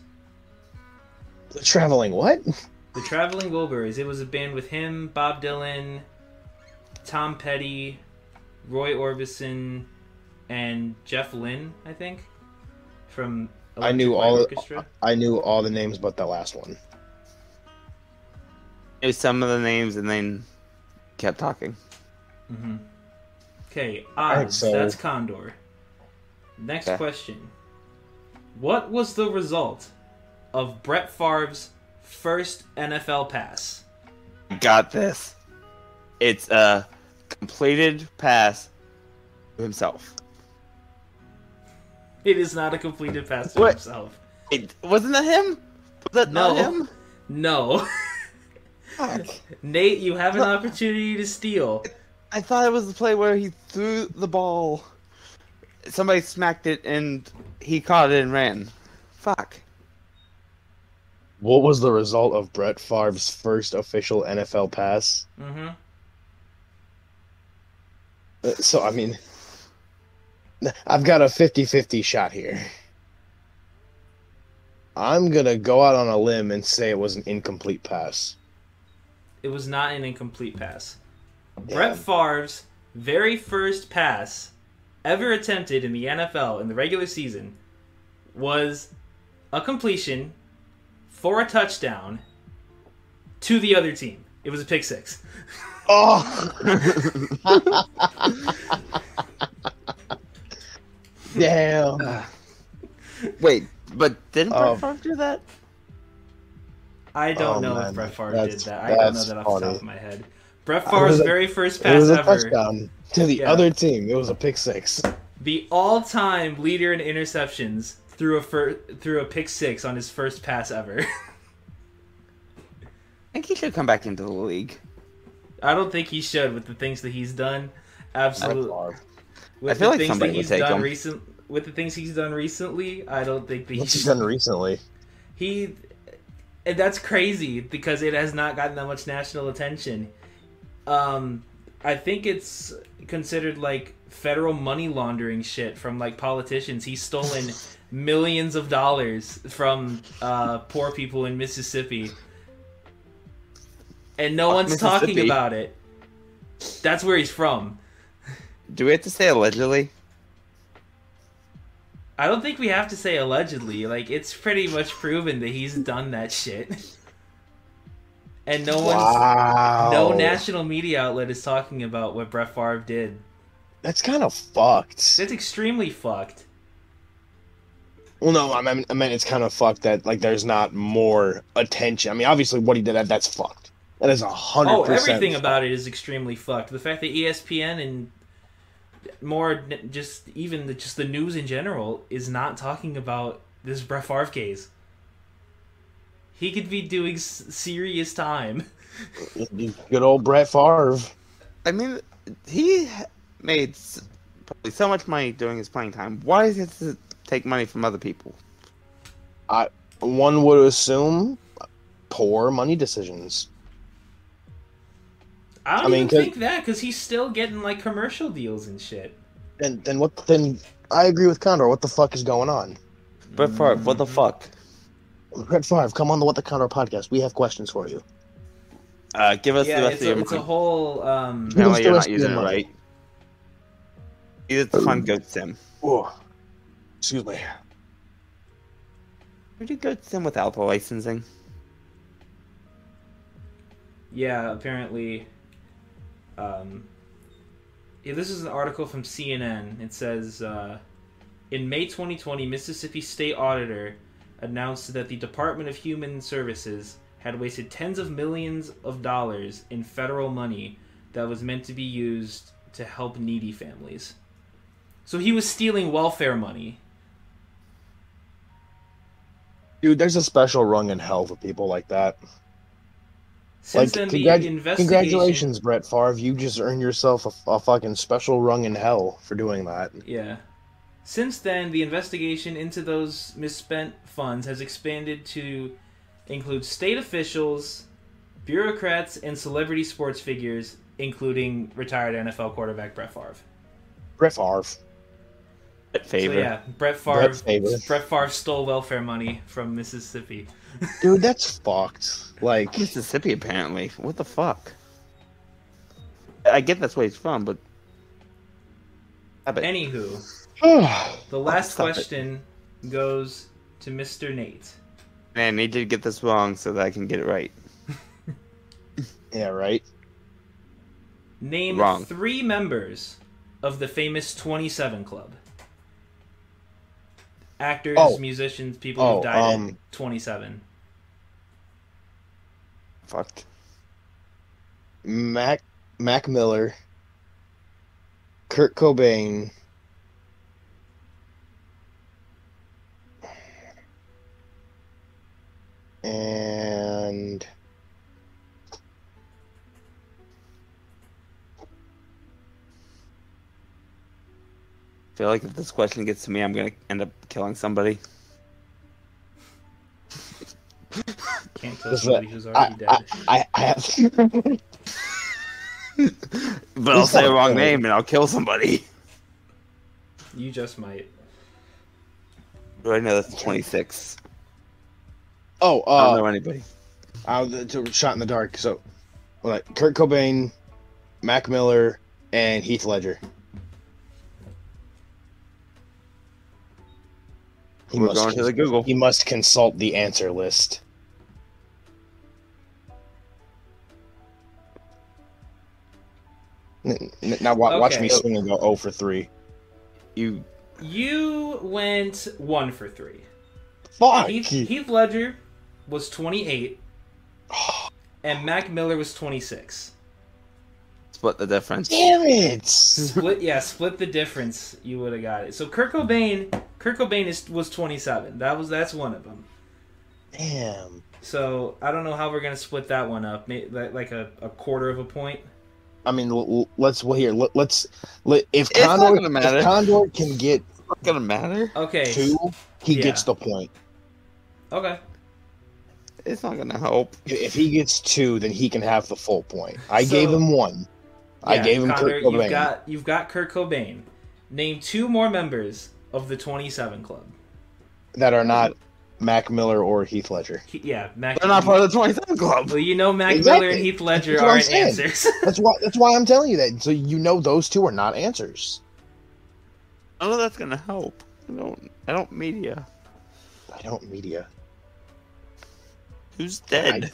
The Traveling what? The Traveling Wilburys. It was a band with him, Bob Dylan, Tom Petty, Roy Orbison, and Jeff Lynne, I think, from Electric Light Orchestra. I knew all the names but the last one. It was some of the names, and then kept talking. Mm-hmm. Okay, I think odds. so. That's Condor. Next Okay. question. What was the result of Brett Favre's first NFL pass? Got this. It's a completed pass to himself. It is not a completed pass to What? himself. Wasn't that him? Was that No. not him? No. Fuck. Nate, you have an opportunity to steal. I thought it was the play where he threw the ball. Somebody smacked it and he caught it and ran. Fuck. What was the result of Brett Favre's first official NFL pass? Mm-hmm. So, I mean, I've got a 50-50 shot here. I'm going to go out on a limb and say it was an incomplete pass. It was not an incomplete pass. Damn. Brett Favre's very first pass ever attempted in the NFL in the regular season was a completion for a touchdown to the other team. It was a pick six. Oh! Damn. Wait, but didn't Oh. Brett Favre do that? I don't Oh, know man. if Brett Favre did That's- that. I don't know that's that off the top funny. of my head. Brett It Favre's was a- very first It pass was a ever. touchdown to the Yeah. other team. It was a pick six. The all-time leader in interceptions threw a pick six on his first pass ever. I think he should come back into the league. I don't think he should with the things that he's done. Absolutely. With I feel the like things somebody that would he's take done him. with the things he's done recently, I don't think that What's he done recently? And that's crazy because it has not gotten that much national attention. I think it's considered like federal money laundering shit from like politicians. He's stolen millions of dollars from poor people in Mississippi. And no one's talking Mississippi. about it. That's where he's from. Do we have to say allegedly? I don't think we have to say allegedly. Like, it's pretty much proven that he's done that shit. And Wow. no national media outlet is talking about what Brett Favre did. That's kind of fucked. That's extremely fucked. Well, no, I mean it's kind of fucked that like there's not more attention. I mean, obviously what he did that's fucked. That is 100%. Oh, everything about it is extremely fucked. The fact that ESPN and just the news in general is not talking about this Brett Favre case. He could be doing serious time. Good old Brett Favre. I mean, he made probably so much money during his playing time. Why does he have to take money from other people? One would assume poor money decisions. I don't I mean, even think that because he's still getting like commercial deals and shit. Then I agree with Condor. What the fuck is going on? Brett Favre, what the fuck? Brett Favre, come on the What the Condor podcast. We have questions for you. Give us the Yeah, rest of your it's a money. whole. No, Give us you're the not rest of using your it money. right. It's a fun goat sim. Ooh. Excuse me. Pretty good sim without the licensing. Yeah, apparently. Yeah, this is an article from CNN. It says, in May 2020, Mississippi State Auditor announced that the Department of Human Services had wasted tens of millions of dollars in federal money that was meant to be used to help needy families. So he was stealing welfare money. Dude, there's a special rung in hell for people like that. Since then, the investigation... Congratulations, Brett Favre. You just earned yourself a fucking special rung in hell for doing that. Yeah. Since then, the investigation into those misspent funds has expanded to include state officials, bureaucrats, and celebrity sports figures, including retired NFL quarterback Brett Favre. Brett Favre. Brett Favre. So yeah, Brett Favre stole welfare money from Mississippi. Dude, that's fucked. Like Mississippi, apparently. What the fuck? I get that's where he's from, but... Anywho, the last question goes to Mr. Nate. Man, he did get this wrong so that I can get it right. Yeah, right? Name Wrong. 3 members of the famous 27 Club. Actors, musicians, people who died at 27. Fucked. Mac Miller, Kurt Cobain, and I feel like if this question gets to me, I'm gonna end up killing somebody. Can't kill somebody who's already dead. I have. But I'll say a wrong name and I'll kill somebody. You just might. Right now, that's 26. I don't know anybody. Shot in the dark. So, like Kurt Cobain, Mac Miller, and Heath Ledger. We're going to the Google. He must consult the answer list. Now watch me swing and go 0 for 3. You went 1 for 3. Fuck! Heath Ledger was 28, and Mac Miller was 26. split the difference. Damn it! Split the difference. You would have got it. So Kurt Cobain was 27. That's one of them. Damn. So I don't know how we're gonna split that one up. Maybe like a quarter of a point. I mean, if matter. If Condor can get It's not gonna matter. Okay. 2, he gets the point. Okay. It's not gonna help. If he gets 2, then he can have the full point. I gave him 1. I gave him Connor, Kurt Cobain. You've got Kurt Cobain. Name 2 more members of the 27 Club That are not Mac Miller or Heath Ledger. Mac. They're not part of the 27 Club. Well, you know Mac Exactly. Miller and Heath Ledger That's what I'm aren't saying. answers. That's why I'm telling you that. So you know those 2 are not answers. I know that's gonna help. I don't media. I don't media. Who's dead?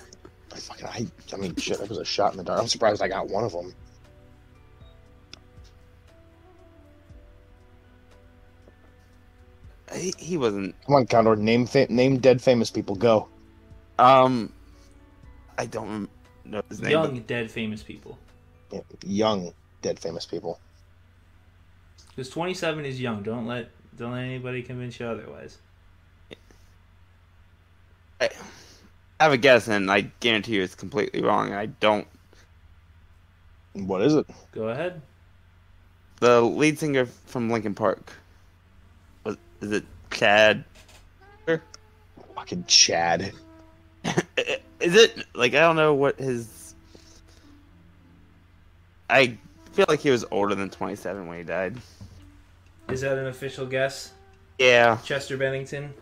I mean, shit, that was a shot in the dark. I'm surprised I got one of them. He wasn't. Come on, Condor. Name dead famous people. Go. I don't know his name. Young, dead, famous people. Yeah, young dead famous people. Because 27 is young. Don't let anybody convince you otherwise. I have a guess, and I guarantee you it's completely wrong. I don't. What is it? Go ahead. The lead singer from Linkin Park. Is it Chad? Fucking Chad. Is it like I don't know what his? I feel like he was older than 27 when he died. Is that an official guess? Yeah. Chester Bennington?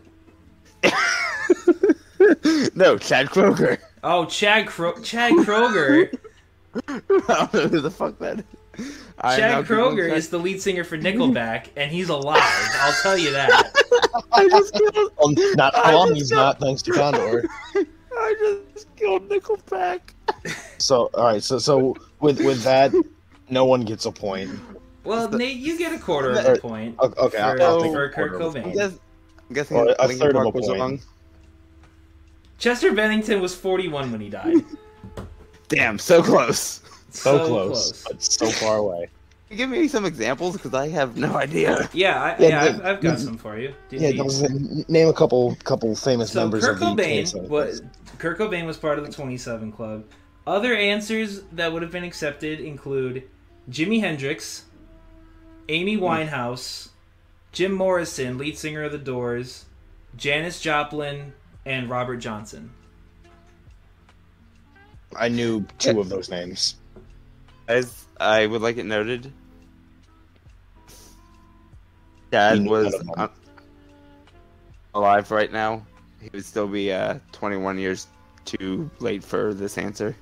No, Chad Kroger. Oh, Chad Kroger. I don't know who the fuck that is. Chad Kroger is the lead singer for Nickelback, and he's alive. I'll tell you that. I just killed. Well, not I for long. just He's killed- not, thanks to Condor. I just killed Nickelback. So, all right. So with that, no one gets a point. Well, Nate, you get a quarter of Or- a point Okay, for, I'll take for a Kurt quarter of a Cobain. point. I'm guessing Or a Linkin third of Park a was point. wrong. Chester Bennington was 41 when he died. Damn, so close. So close, but so far away. Can you give me some examples because I have no idea. Yeah, Yeah, I've got some for you. Yeah, name a couple famous So members Kurt of the Cobain 27 was Kurt Cobain was part of the 27 Club. Other answers that would have been accepted include Jimi Hendrix, Amy Winehouse, Jim Morrison, lead singer of The Doors, Janis Joplin, and Robert Johnson. I knew two of those names. As I would like it noted, Dad You knew was none of them. alive right now. He would still be 21 years too late for this answer.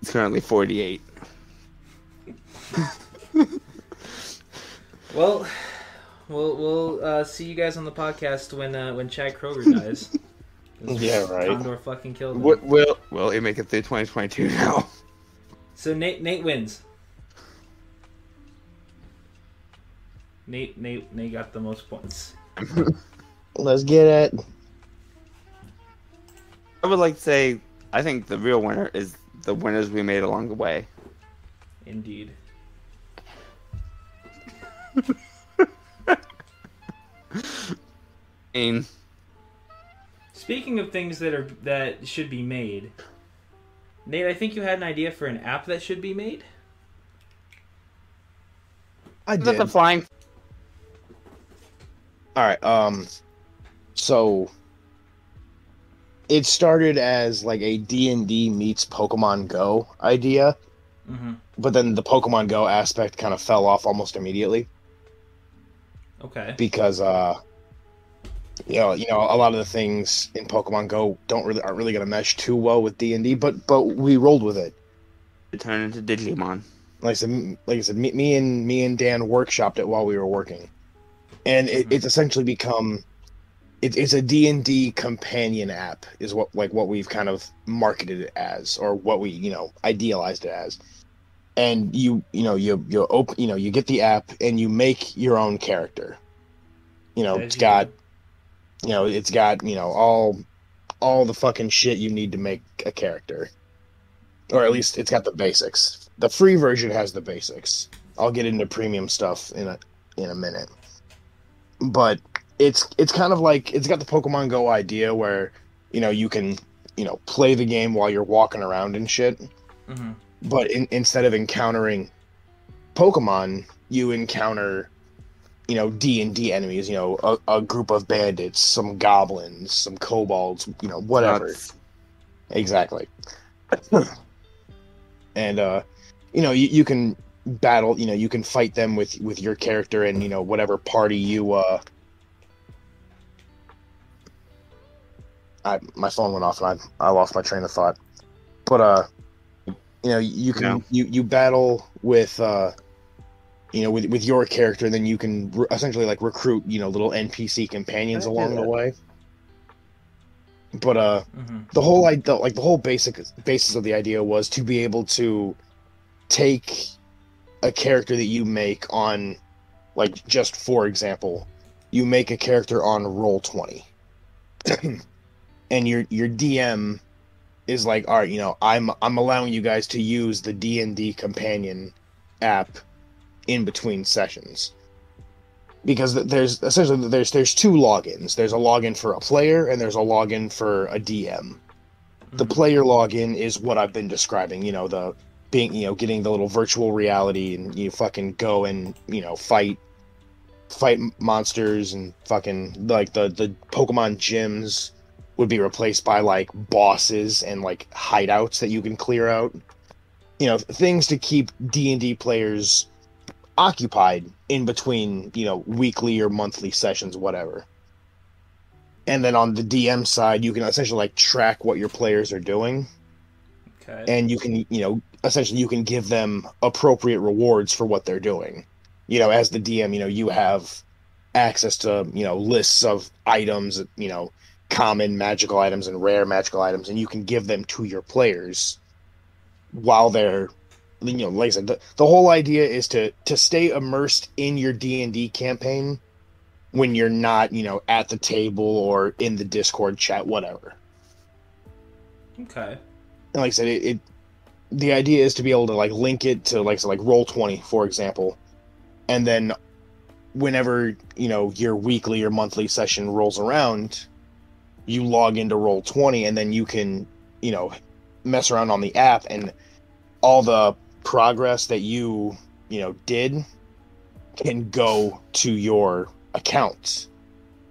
He's currently 48. Well, we'll see you guys on the podcast when Chad Kroger dies. Yeah, right. Condor fucking killed him. Will he make it through 2022 now? So Nate wins. Nate got the most points. Let's get it. I would like to say I think the real winner is the winners we made along the way. Indeed. And Speaking of things that should be made, Nate, I think you had an idea for an app that should be made. I is that did. the flying? All right. So it started as like a D&D meets Pokemon Go idea, Mm-hmm. but then the Pokemon Go aspect kind of fell off almost immediately Okay. because you know, a lot of the things in Pokemon Go aren't really going to mesh too well with D&D, but we rolled with it. To turn into Digimon. Like I said, me and Dan workshopped it while we were working, and it's essentially become it's a D&D companion app is what we've kind of marketed it as, or what we idealized it as. And you get the app and you make your own character. It's got all the fucking shit you need to make a character, or at least it's got the basics. The free version has the basics. I'll get into premium stuff in a minute, but it's kind of like it's got the Pokemon Go idea where you can play the game while you're walking around and shit. Mm-hmm. But instead of encountering Pokemon, you encounter D&D enemies. A group of bandits, some goblins, some kobolds, whatever. Nuts. Exactly. And you can battle. You can fight them with your character and whatever party you. My phone went off and I lost my train of thought. But you can you battle with with your character, and then you can essentially recruit little NPC companions along the way. But Mm-hmm. the whole basis of the idea was to be able to take a character that you make on, just for example, you make a character on Roll20, and your DM is all right, I'm allowing you guys to use the D&D companion app in between sessions, because there's essentially two logins. There's a login for a player and there's a login for a DM. The player login is what I've been describing, the being, getting the little virtual reality and you fucking go and, fight monsters, and fucking the Pokemon gyms would be replaced by bosses and hideouts that you can clear out. Things to keep D&D players occupied in between, weekly or monthly sessions, whatever. And then on the DM side, you can essentially track what your players are doing. Okay. And you can, essentially you can give them appropriate rewards for what they're doing. As the DM, you have access to, lists of items, common magical items and rare magical items, and you can give them to your players while they're, like I said, the whole idea is to stay immersed in your D&D campaign when you're not, at the table or in the Discord chat, whatever. Okay. And like I said, the idea is to be able to like link it to like Roll20, for example, and then whenever your weekly or monthly session rolls around, you log into Roll20, and then you can mess around on the app, and all the progress that you did can go to your account.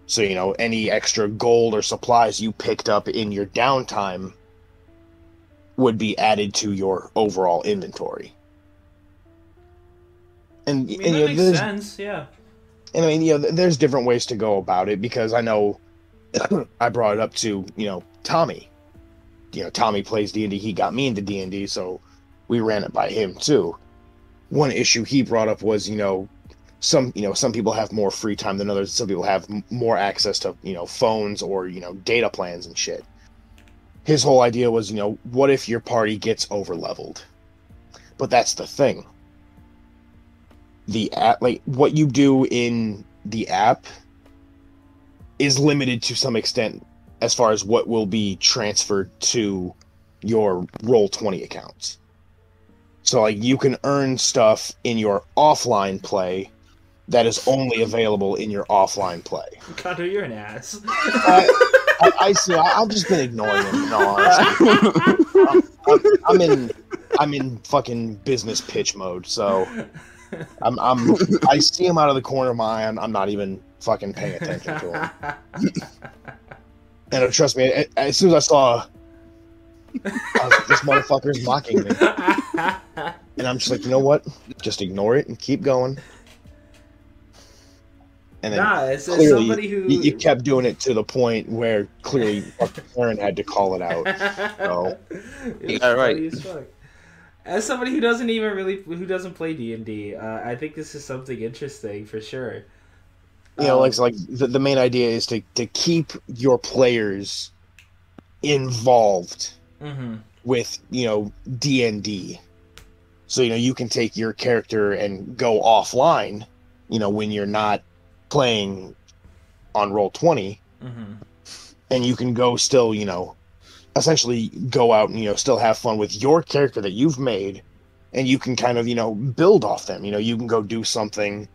So any extra gold or supplies you picked up in your downtime would be added to your overall inventory. And, that makes sense, yeah. And I mean, there's different ways to go about it, because I know I brought it up to, Tommy. Tommy plays D&D. He got me into D&D, so we ran it by him too. One issue he brought up was, some people have more free time than others. Some people have more access to, phones or, data plans and shit. His whole idea was, what if your party gets over-leveled? But that's the thing. The app, like what you do in the app, is limited to some extent as far as what will be transferred to your Roll20 accounts. So like you can earn stuff in your offline play that is only available in your offline play. Connor, you're an ass. I see. I've just been ignoring him. In all honesty, I'm in fucking business pitch mode. So I see him out of the corner of my eye. I'm not even fucking paying attention to him. And trust me, as soon as I saw this motherfucker's mocking me, and I'm just like, you know what? Just ignore it and keep going. And then it's clearly, somebody who you kept doing it to the point where clearly Aaron had to call it out. So, yeah, right. As somebody who doesn't play D&D, I think this is something interesting for sure. Like the main idea is to keep your players involved with D&D. So you can take your character and go offline, when you're not playing on Roll20, and you can go still, essentially go out and still have fun with your character that you've made, and you can kind of build off them. You can go do something,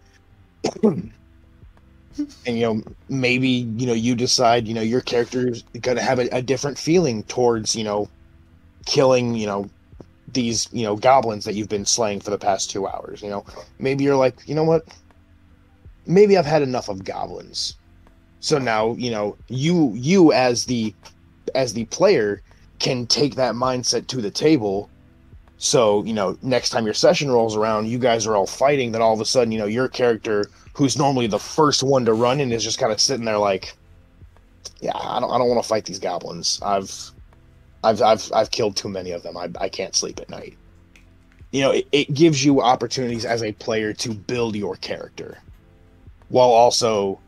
and maybe you decide your character is going to have a different feeling towards killing these goblins that you've been slaying for the past 2 hours. Maybe you're like, you know what, maybe I've had enough of goblins. So now, you as the player can take that mindset to the table. So, next time your session rolls around, you guys are all fighting, then all of a sudden, your character, who's normally the first one to run in, is just kind of sitting there like, yeah, I don't want to fight these goblins. I've killed too many of them. I can't sleep at night. It gives you opportunities as a player to build your character, while also,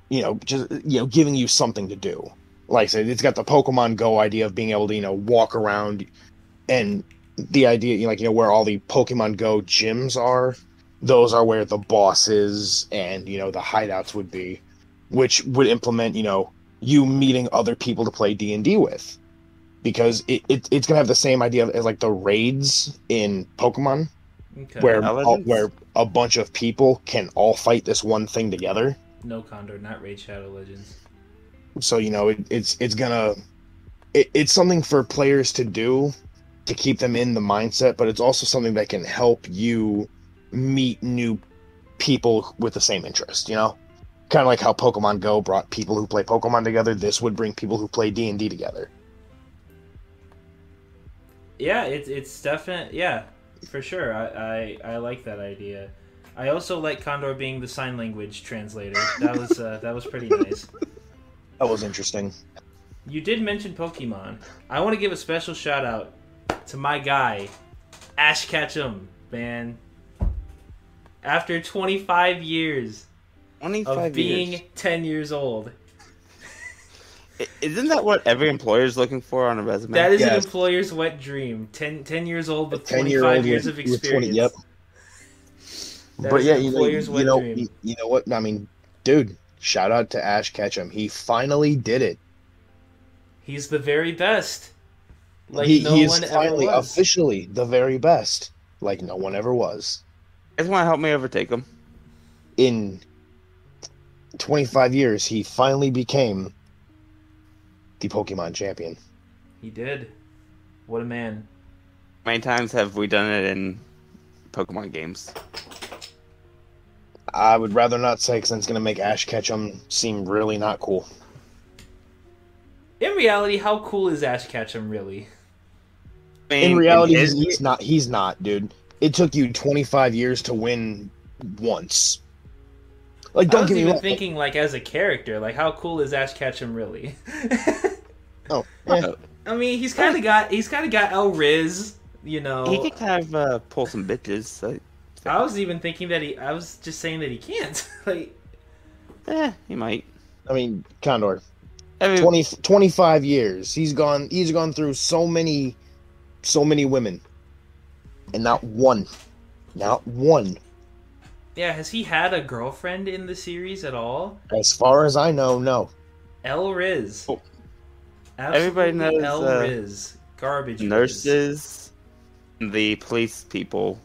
giving you something to do. Like I said, it's got the Pokemon Go idea of being able to, walk around, and the idea, where all the Pokemon Go gyms are, those are where the bosses and, the hideouts would be, which would implement, you meeting other people to play D&D with. Because it's going to have the same idea as, like, the raids in Pokemon, okay, where a bunch of people can all fight this one thing together. No, Condor, not Raid Shadow Legends. So, it's something for players to do to keep them in the mindset, but it's also something that can help you meet new people with the same interest, kind of like how Pokemon Go brought people who play Pokemon together. This would bring people who play D&D together. Yeah, it's definitely, yeah, for sure. I like that idea. I also like Condor being the sign language translator. That was pretty nice. That was interesting. You did mention Pokemon. I want to give a special shout out to my guy, Ash Ketchum, man. After 25 years, of 25 being years. 10 years old. Isn't that what every employer is looking for on a resume? That is an Yes. employer's wet dream. 10 years old A with 10-year-old 25 years of with 20. Yep. experience. That But is yeah, an employer's wet dream. you know what? I mean, dude, shout out to Ash Ketchum. He finally did it. He's the very best. Like no He is one ever finally was. officially the very best, like no one ever was. You guys want to help me overtake him? In 25 years, he finally became the Pokemon champion. He did. What a man. How many times have we done it in Pokemon games? I would rather not say because it's going to make Ash Ketchum seem really not cool. In reality, how cool is Ash Ketchum really? I mean, In reality, his- he's not. He's not, dude. It took you 25 years to win once. Like, I don't was get me even wrong. thinking, like, as a character, like, how cool is Ash Ketchum really? Oh, yeah. I mean, he's kind of got El Riz, you know. He can kind of pull some bitches. So, I was even thinking that I was just saying that he can't. Like, he might. I mean, Condor. I mean, 25 years. He's gone through so many women. And not one. yeah, has he had a girlfriend in the series at all? As far as I know, no. El Riz. Oh. Absolutely Everybody knows, El Riz. Garbage Riz. nurses, the police people.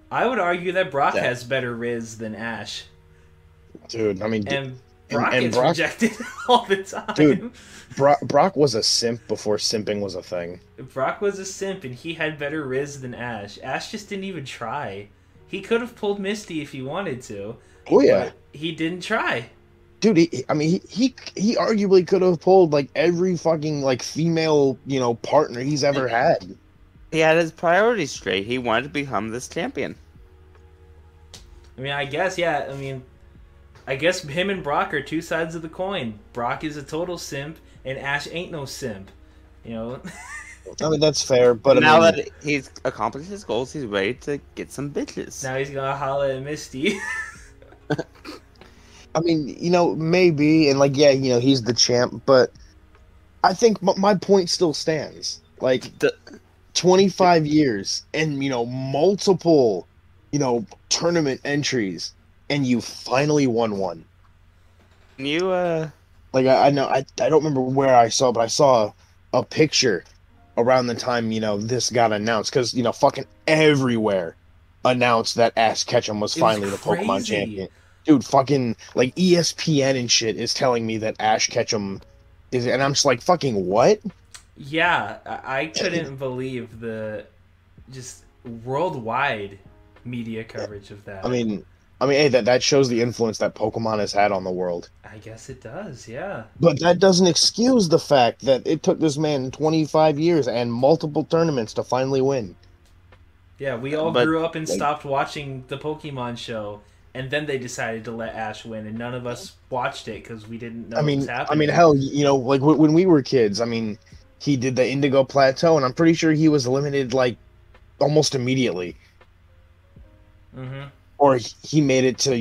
I would argue that Brock Yeah. has better Riz than Ash. Dude, I mean, And Brock and gets Brock- rejected all the time. Dude. Brock was a simp before simping was a thing. Brock was a simp and he had better Riz than Ash. Ash just didn't even try. He could have pulled Misty if he wanted to. Oh yeah. But he didn't try. Dude, he arguably could have pulled like every fucking like female, partner he's ever had. He had his priorities straight. He wanted to become this champion. I mean, I guess, yeah. I guess him and Brock are two sides of the coin. Brock is a total simp, and Ash ain't no simp. You know? I mean, that's fair, but now I mean, that he's accomplished his goals, he's ready to get some bitches. Now he's gonna holla at Misty. I mean, maybe, and like, yeah, he's the champ, but I think my point still stands. Like, The- 25 years and, multiple, tournament entries, and you finally won one. You Like, I know, I don't remember where I saw, but I saw a picture around the time, this got announced, because, fucking everywhere announced that Ash Ketchum was It was finally the Pokemon crazy. champion. Dude, fucking, like, ESPN and shit is telling me that Ash Ketchum is, and I'm just like, fucking what? Yeah, I couldn't believe the just worldwide media coverage of that. I mean, hey, that shows the influence that Pokemon has had on the world. I guess it does, yeah. But that doesn't excuse the fact that it took this man 25 years and multiple tournaments to finally win. Yeah, we all But, grew up and like- stopped watching the Pokemon show, and then they decided to let Ash win, and none of us watched it because we didn't know what was happening. hell, like when we were kids, he did the Indigo Plateau, and I'm pretty sure he was eliminated like almost immediately, Mm-hmm. or he made it to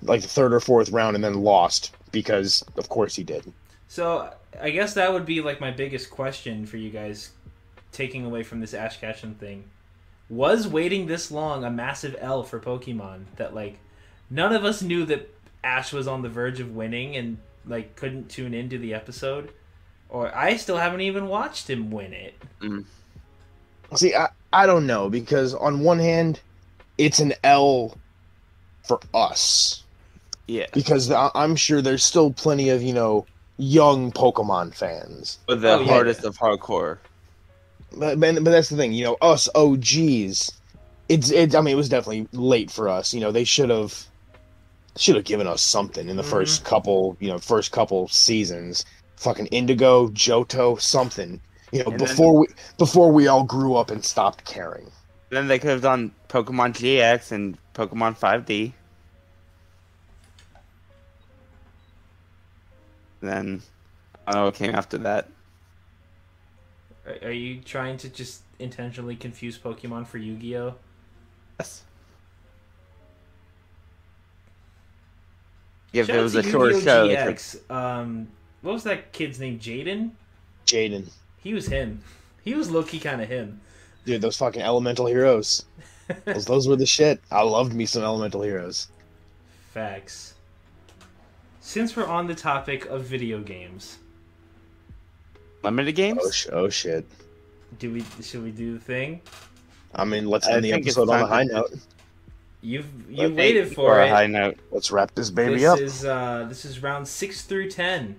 like the third or fourth round and then lost because of course he did. So I guess that would be like my biggest question for you guys, taking away from this Ash Ketchum thing. Was waiting this long a massive L for Pokemon that like none of us knew that Ash was on the verge of winning and like couldn't tune into the episode? Or I still haven't even watched him win it. See, I don't know, because on one hand, it's an L for us. yeah, Because I'm sure there's still plenty of, young Pokemon fans. with the Oh, yeah. hardest of hardcore. But that's the thing, us OGs, it was definitely late for us. They should have given us something in the first couple seasons. Fucking Indigo, Johto, something. And before we all grew up and stopped caring. Then they could have done Pokemon GX and Pokemon 5D. Then I don't know what came after that. Are you trying to just intentionally confuse Pokemon for Yu-Gi-Oh? Yes. If Shout it out was to a shorter Yu-Gi-Oh! show, they could- GX. What was that kid's name? Jaden? Jaden. He was him. He was low-key kind of him. Dude, those fucking elemental heroes. Those were the shit. I loved me some elemental heroes. Facts. Since we're on the topic of video games, limited games. Oh shit. should we do the thing? I mean, let's I end the think it's episode on a time high to- note. You Let's waited make for a it. high note. Let's wrap this baby This up. is round 6 through 10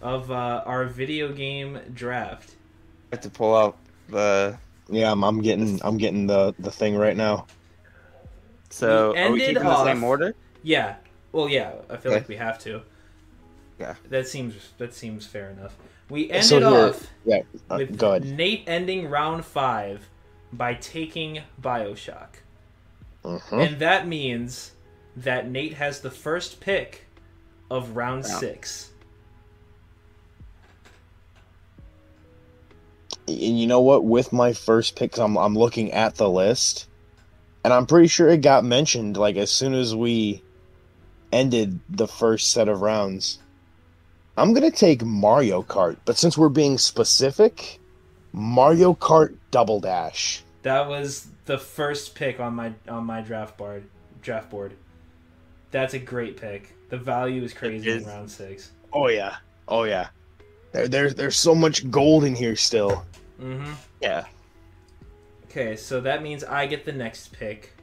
of our video game draft. I have to pull out the. Yeah, I'm getting the thing right now. So We are we ended keeping the same off- order? Yeah. Well, yeah. I feel Okay. like we have to. Yeah. That seems fair enough. We ended So here- off Yeah, with go ahead. Nate ending round 5 by taking BioShock. Mhm. And that means that Nate has the first pick of round Wow. 6. And you know what? With my first pick, 'cause I'm looking at the list, and I'm pretty sure it got mentioned like as soon as we ended the first set of rounds. I'm gonna take Mario Kart, but since we're being specific, Mario Kart Double Dash. That was the first pick on my draft board. That's a great pick. The value is crazy It in is. round 6. Oh yeah, oh yeah. There's so much gold in here still. Mm-hmm. Yeah. Okay, so that means I get the next pick.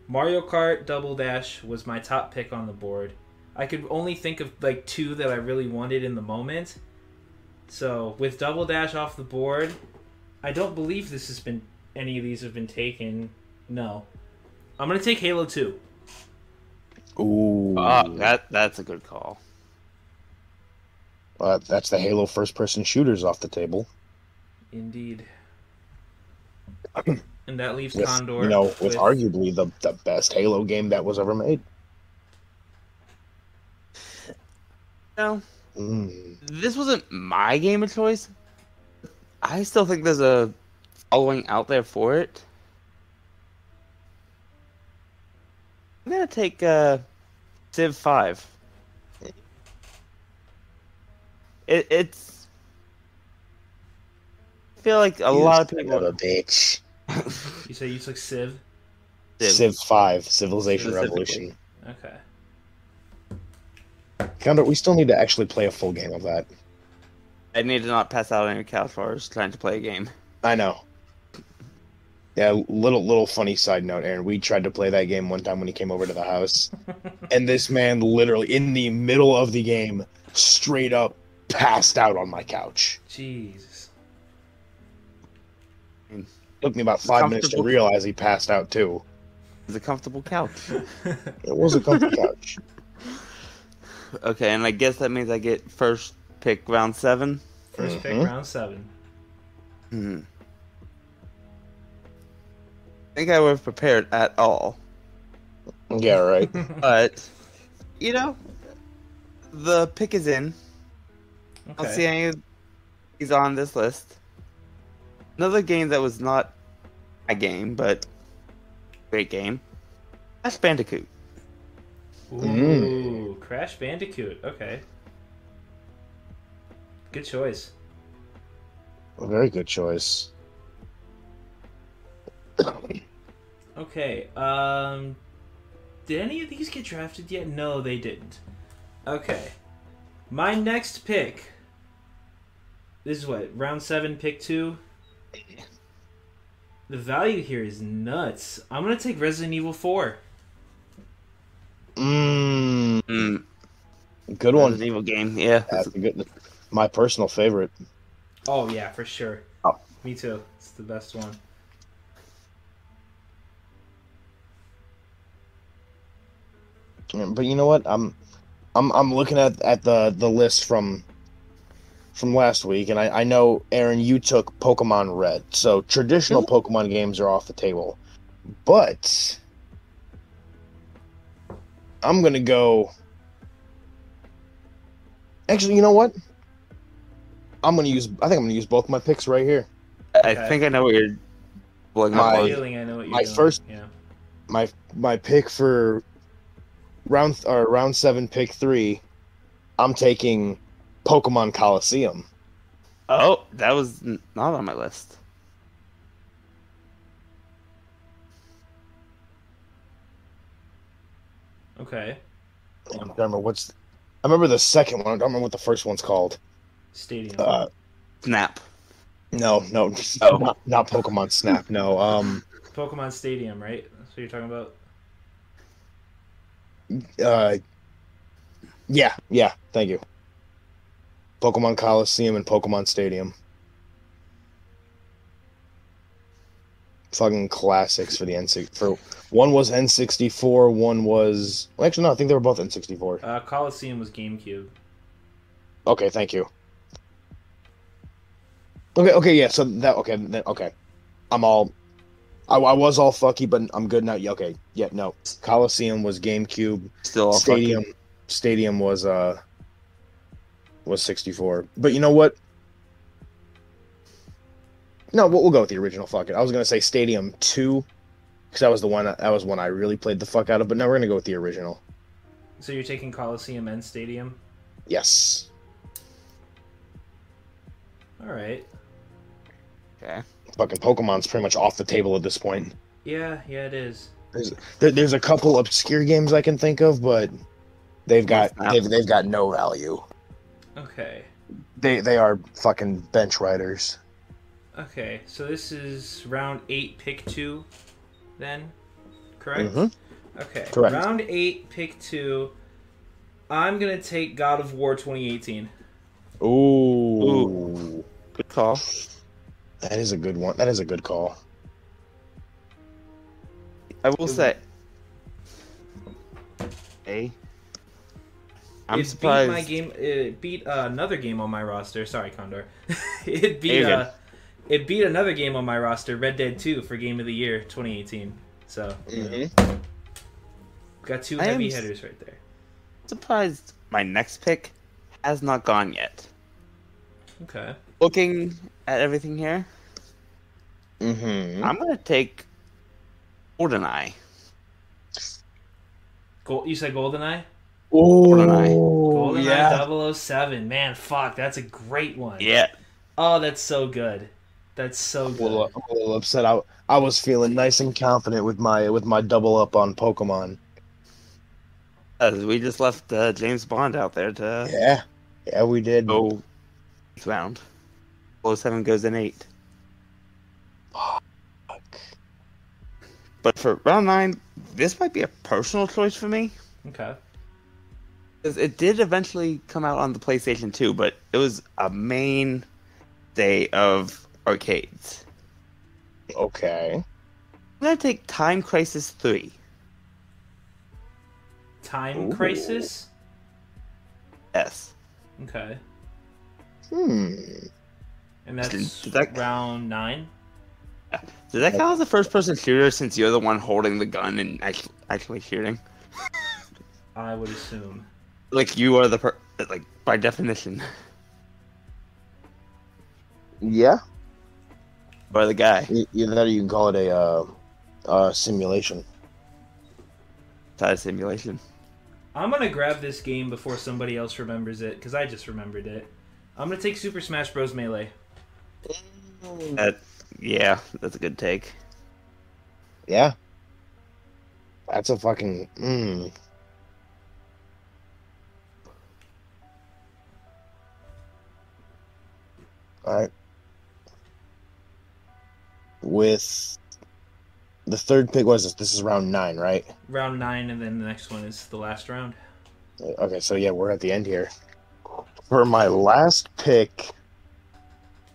Mario Kart Double Dash was my top pick on the board. I could only think of like 2 that I really wanted in the moment. So with Double Dash off the board, I don't believe any of these have been taken. No. I'm gonna take Halo 2. Ooh, That's a good call. that's the Halo first-person shooters off the table. Indeed. And that leaves With, Condor. with arguably the best Halo game that was ever made. No, Mm. this wasn't my game of choice. I still think there's a following out there for it. I'm gonna take Civ 5. It's. I feel like a lot of people. Son of a bitch. You say you took Civ? Civ 5, Civilization Specifically. Revolution. Okay. Condor, we still need to actually play a full game of that. I need to not pass out on your couch while I was trying to play a game. I know. Yeah, little funny side note, Aaron. We tried to play that game one time when he came over to the house, and this man literally in the middle of the game, straight up passed out on my couch. Jesus. Took me about 5 minutes to Comfortable. realize he passed out too. It's a comfortable couch. It was a comfy couch. Okay, and I guess that means I get first pick round 7. First pick, Mhm. round 7. Hmm. I think I was prepared at all. Yeah, right. But, the pick is in. I don't see any of these on this list. Another game that was not a game, but great game. Crash Bandicoot. Ooh, Crash Bandicoot. Okay. Good choice. A very good choice. Okay. Did any of these get drafted yet? No, they didn't. Okay. My next pick. This is what, round 7, pick 2? The value here is nuts. I'm gonna take Resident Evil 4. Good one. Resident Evil game, yeah. That's a good. My personal favorite. Oh yeah, for sure. Oh. Me too. It's the best one. But you know what? I'm looking at the list from last week, and I know, Aaron, you took Pokemon Red, so traditional Pokemon games are off the table. But I'm gonna go. Actually, you know what? I think I'm gonna use both my picks right here. I think I know what you're blowing My- up I on. feeling I know what you're my doing. first- Yeah. My pick for round 7, pick 3. I'm taking Pokemon Coliseum. Oh, that was not on my list. Okay. I don't remember I remember the second one. I don't remember what the first one's called. Stadium. Snap. No, Oh. not Pokemon Snap. No, Pokemon Stadium, right? That's what you're talking about? Yeah. Thank you. Pokemon Coliseum and Pokemon Stadium. Fucking classics for the N64. One was N64, one was... Well, actually, no, I think they were both N64. Coliseum was GameCube. Okay, thank you. Okay, yeah, so that... Okay. I'm all... I was all fucky, but I'm good now. Yeah, okay, yeah, no. Coliseum was GameCube. Still all Stadium... fucky. Stadium was 64. But you know what? No, we'll go with the original. Fuck it. I was gonna say Stadium 2, because that was one I really played the fuck out of. But now we're gonna go with the original. So you're taking Coliseum and Stadium? Yes. All right. Okay. Fucking Pokemon's pretty much off the table at this point. Yeah, it is. There's a couple obscure games I can think of, but they've got no value. Okay. They are fucking bench riders. Okay, so this is round 8, pick 2, then, correct? Mm-hmm. Okay, correct. Round 8, pick 2. I'm gonna take God of War 2018. Ooh. Good call. That is a good one. That is a good call. I will say, I'm surprised. It beat another game on my roster. Sorry, Condor. It beat another game on my roster, Red Dead 2, for Game of the Year 2018. So, got two heavy hitters right there. Surprised my next pick has not gone yet. Okay. Looking at everything here, Mm-hmm. I'm gonna take GoldenEye. You said GoldenEye? Oh, GoldenEye yeah. 007. Man, fuck, that's a great one. Yeah. Oh, that's so good. That's so I'm good. a little upset. I was feeling nice and confident with my double up on Pokemon. We just left James Bond out there to Yeah, we did. go round. 07 goes in 8. Fuck. But for round 9, this might be a personal choice for me. Okay. Because it did eventually come out on the PlayStation 2, but it was a main day of arcades. Okay. I'm gonna take Time Crisis 3. Time Crisis? Yes. Okay. And that's Did that- round 9? Does that count as a first-person shooter since you're the one holding the gun and actually shooting? I would assume. Like, you are the like, by definition. Yeah. Or the guy. Either that or you can call it a simulation. It's not a simulation. I'm going to grab this game before somebody else remembers it, because I just remembered it. I'm going to take Super Smash Bros. Melee. Yeah, that's a good take. Yeah. That's a fucking... Alright. With the third pick, was this is round 9, right? Round 9, and then the next one is the last round. Okay, so yeah, we're at the end here. For my last pick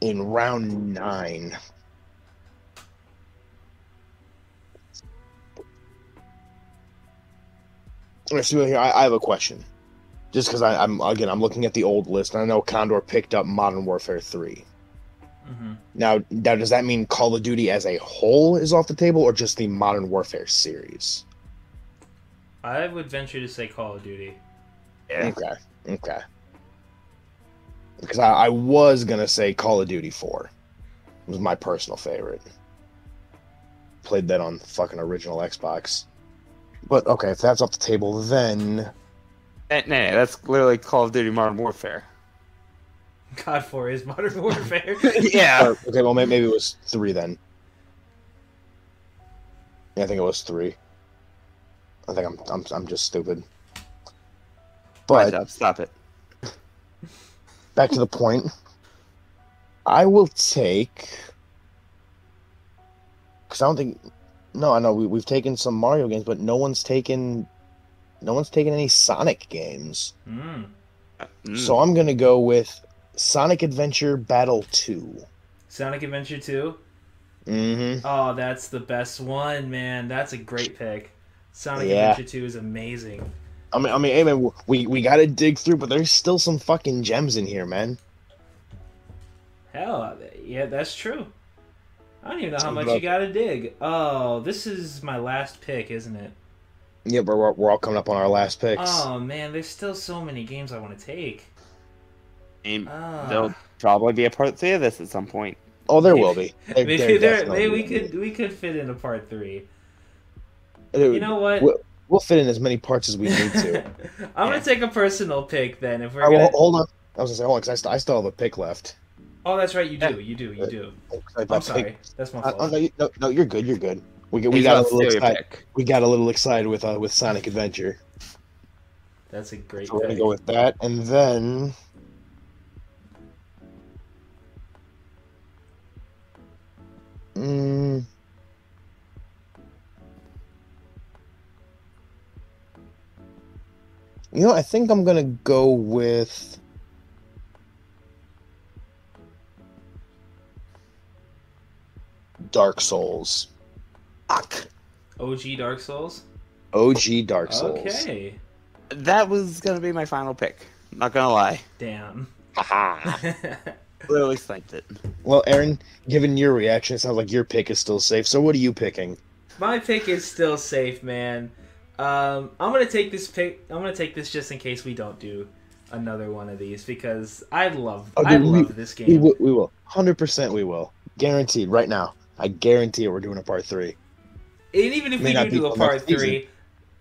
in round 9... Let's see here. I have a question. Just because I'm looking at the old list, and I know Condor picked up Modern Warfare 3. Mm-hmm. Now, does that mean Call of Duty as a whole is off the table, or just the Modern Warfare series? I would venture to say Call of Duty. Yeah. Okay. Because I was gonna say Call of Duty 4 was my personal favorite. Played that on the fucking original Xbox. But okay, if that's off the table, then No, that's literally Call of Duty Modern Warfare. God 4 is Modern Warfare. Yeah. okay, well maybe it was 3 then. Yeah, I think it was 3. I think I'm just stupid. My But job. Stop it. back to the point. I will take, because I don't think. No, I know we've taken some Mario games, but no one's taken any Sonic games. Mm. So I'm gonna go with Sonic Adventure Battle 2. Sonic Adventure 2. Mm-hmm. Oh, that's the best one, man. That's a great pick. Sonic Yeah. Adventure 2 is amazing. I mean, hey man, we gotta dig through, but there's still some fucking gems in here, man. Hell, yeah, that's true. I don't even know how much you gotta dig. Oh, this is my last pick, isn't it? Yeah, but we're all coming up on our last picks. Oh man, there's still so many games I want to take. And there'll probably be a part 3 of this at some point. Oh, there will be. Maybe we could fit in a part 3. You know what? We'll fit in as many parts as we need to. I'm gonna take a personal pick then. If we're All right, gonna... hold on. I was gonna say hold on, because I still have a pick left. Oh, that's right. You do. I'm sorry. That's my fault. No, you're good. You're good. We got a little excited. We got a little excited with Sonic Adventure. That's a great. So we're gonna go with that, and then. You know, I think I'm gonna go with Dark Souls. Fuck. OG Dark Souls? OG Dark Souls. Okay. That was gonna be my final pick. Not gonna lie. Damn. Haha. Literally sniped it. Well, Aaron, given your reaction, it sounds like your pick is still safe. So what are you picking? My pick is still safe, man. I'm gonna take this pick. I'm gonna take this just in case we don't do another one of these because I love this game. We will. 100% we will. Guaranteed. Right now. I guarantee it, we're doing a part 3. And even if we do a part 3...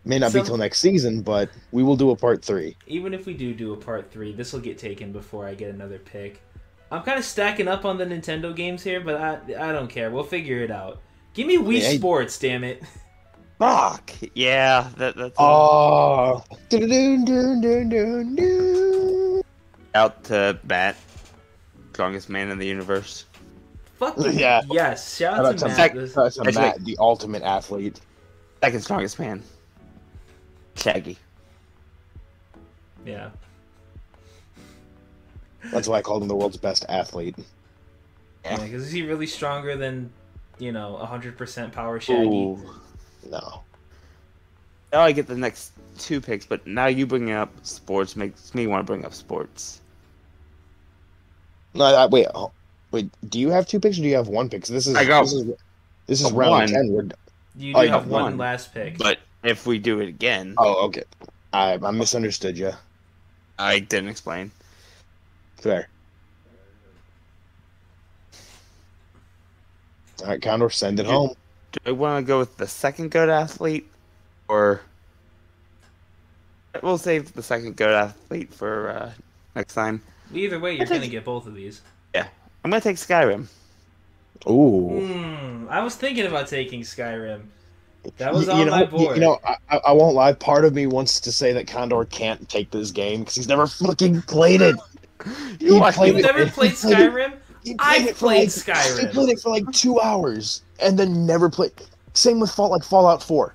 May not be till next season, but we will do a part 3. Even if we do a part 3, this will get taken before I get another pick. I'm kind of stacking up on the Nintendo games here, but I don't care. We'll figure it out. Give me Wii Sports, damn it. Fuck. Yeah, that's... Oh. Out to Matt. Strongest man in the universe. Fuck yeah. Yes, shout out to Matt. Matt, the ultimate athlete. Second strongest man. Shaggy. Yeah. That's why I called him the world's best athlete. Yeah, because is he really stronger than, 100% power Shaggy? Ooh. No. Now I get the next 2 picks, but now you bringing up sports makes me want to bring up sports. No, wait. Do you have 2 picks or do you have 1 pick? This is round 1. 10. You do have one last pick. But if we do it again... Oh, okay. I misunderstood you. I didn't explain. Fair. All right, Condor, send it home. Do I want to go with the second GOAT athlete, or we'll save the second GOAT athlete for next time? Either way, you're gonna get both of these. Yeah, I'm gonna take Skyrim. Ooh. I was thinking about taking Skyrim. That was on my board. I won't lie. Part of me wants to say that Condor can't take this game because he's never fucking played it. You've never played Skyrim? I've played Skyrim. He played it for like 2 hours and then never played. Same with Fallout 4.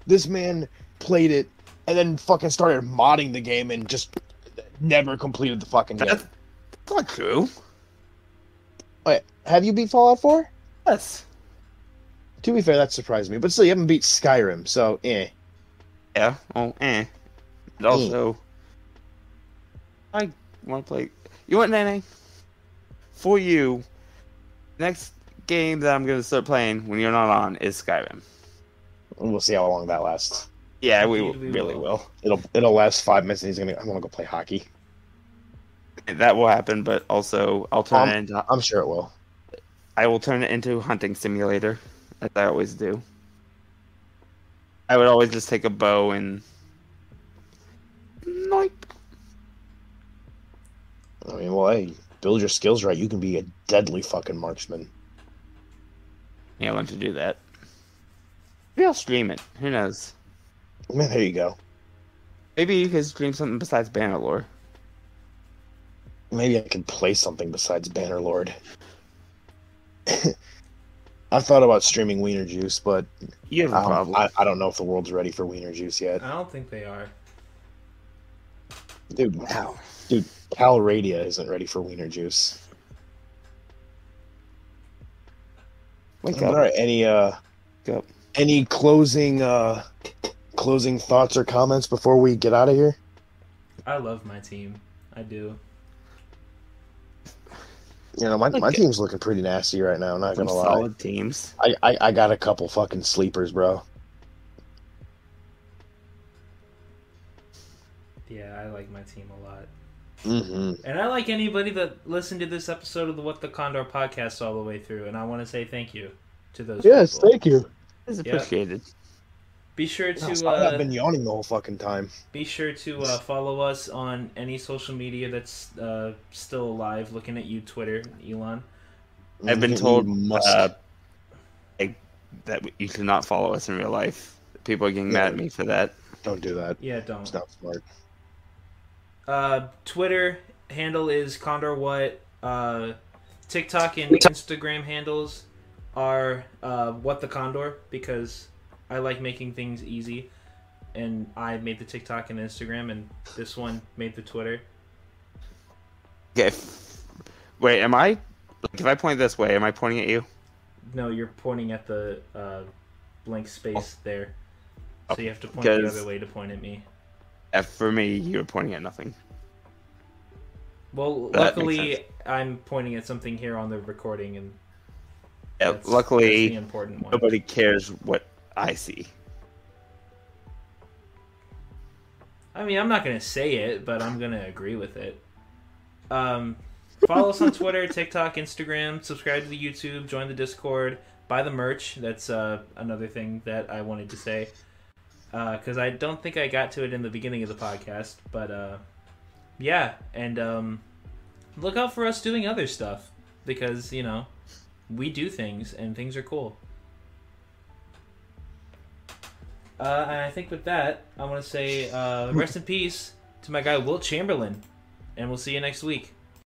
This man played it and then fucking started modding the game and just never completed the fucking game. That's not true. Wait, have you beat Fallout 4? Yes. To be fair, that surprised me. But still, you haven't beat Skyrim, so eh. Yeah, And also, I want to play... You want Nene? For you, next game that I'm going to start playing when you're not on is Skyrim. We'll see how long that lasts. Yeah, we really will. It'll last 5 minutes and I want to go play hockey. That will happen, but also I'll turn it into... I'm sure it will. I will turn it into Hunting Simulator, as I always do. I would always just take a bow and like. I mean, well, hey, build your skills right. You can be a deadly fucking marksman. Yeah, I want to do that. Maybe I'll stream it. Who knows? Man, there you go. Maybe you could stream something besides Bannerlore. Maybe I could play something besides Bannerlord. I've thought about streaming Wiener Juice, but You have a problem. I don't know if the world's ready for Wiener Juice yet. I don't think they are. Dude, Wow. Dude, Cal Radia isn't ready for Wiener Juice. Wake All up. right, any closing thoughts or comments before we get out of here? I love my team. I do. You know, my team's looking pretty nasty right now, not Some gonna lie. solid teams. I got a couple fucking sleepers, bro. Yeah, I like my team a lot. Mm-hmm. And I like anybody that listened to this episode of the What the Condor podcast all the way through. And I want to say thank you to those Yes, people. thank you. It's appreciated. Be sure to I've been yawning the whole fucking time. be sure to follow us on any social media that's still alive. Looking at you, Twitter, Elon. I've been told You must. that you should not follow us in real life. People are getting mad at me for that. Don't do that. Yeah, It's don't. not smart. Twitter handle is Condor What. TikTok and Instagram handles are What the Condor, because I like making things easy, and I made the TikTok and Instagram, and this one made the Twitter. Okay. Wait, am I? Like, if I point this way, am I pointing at you? No, you're pointing at the blank space there, so you have to point Because- the other way to point at me. For me, you were pointing at nothing. Well, That makes luckily, I'm pointing at something here on the recording, and Yeah, that's the luckily, important one. nobody cares what I see. I mean, I'm not going to say it, but I'm going to agree with it. Follow us on Twitter, TikTok, Instagram, subscribe to the YouTube, join the Discord, buy the merch. That's another thing that I wanted to say. Because I don't think I got to it in the beginning of the podcast. But, yeah. And look out for us doing other stuff. Because, you know, we do things, and things are cool. And I think with that, I want to say rest in peace to my guy Wilt Chamberlain. And we'll see you next week.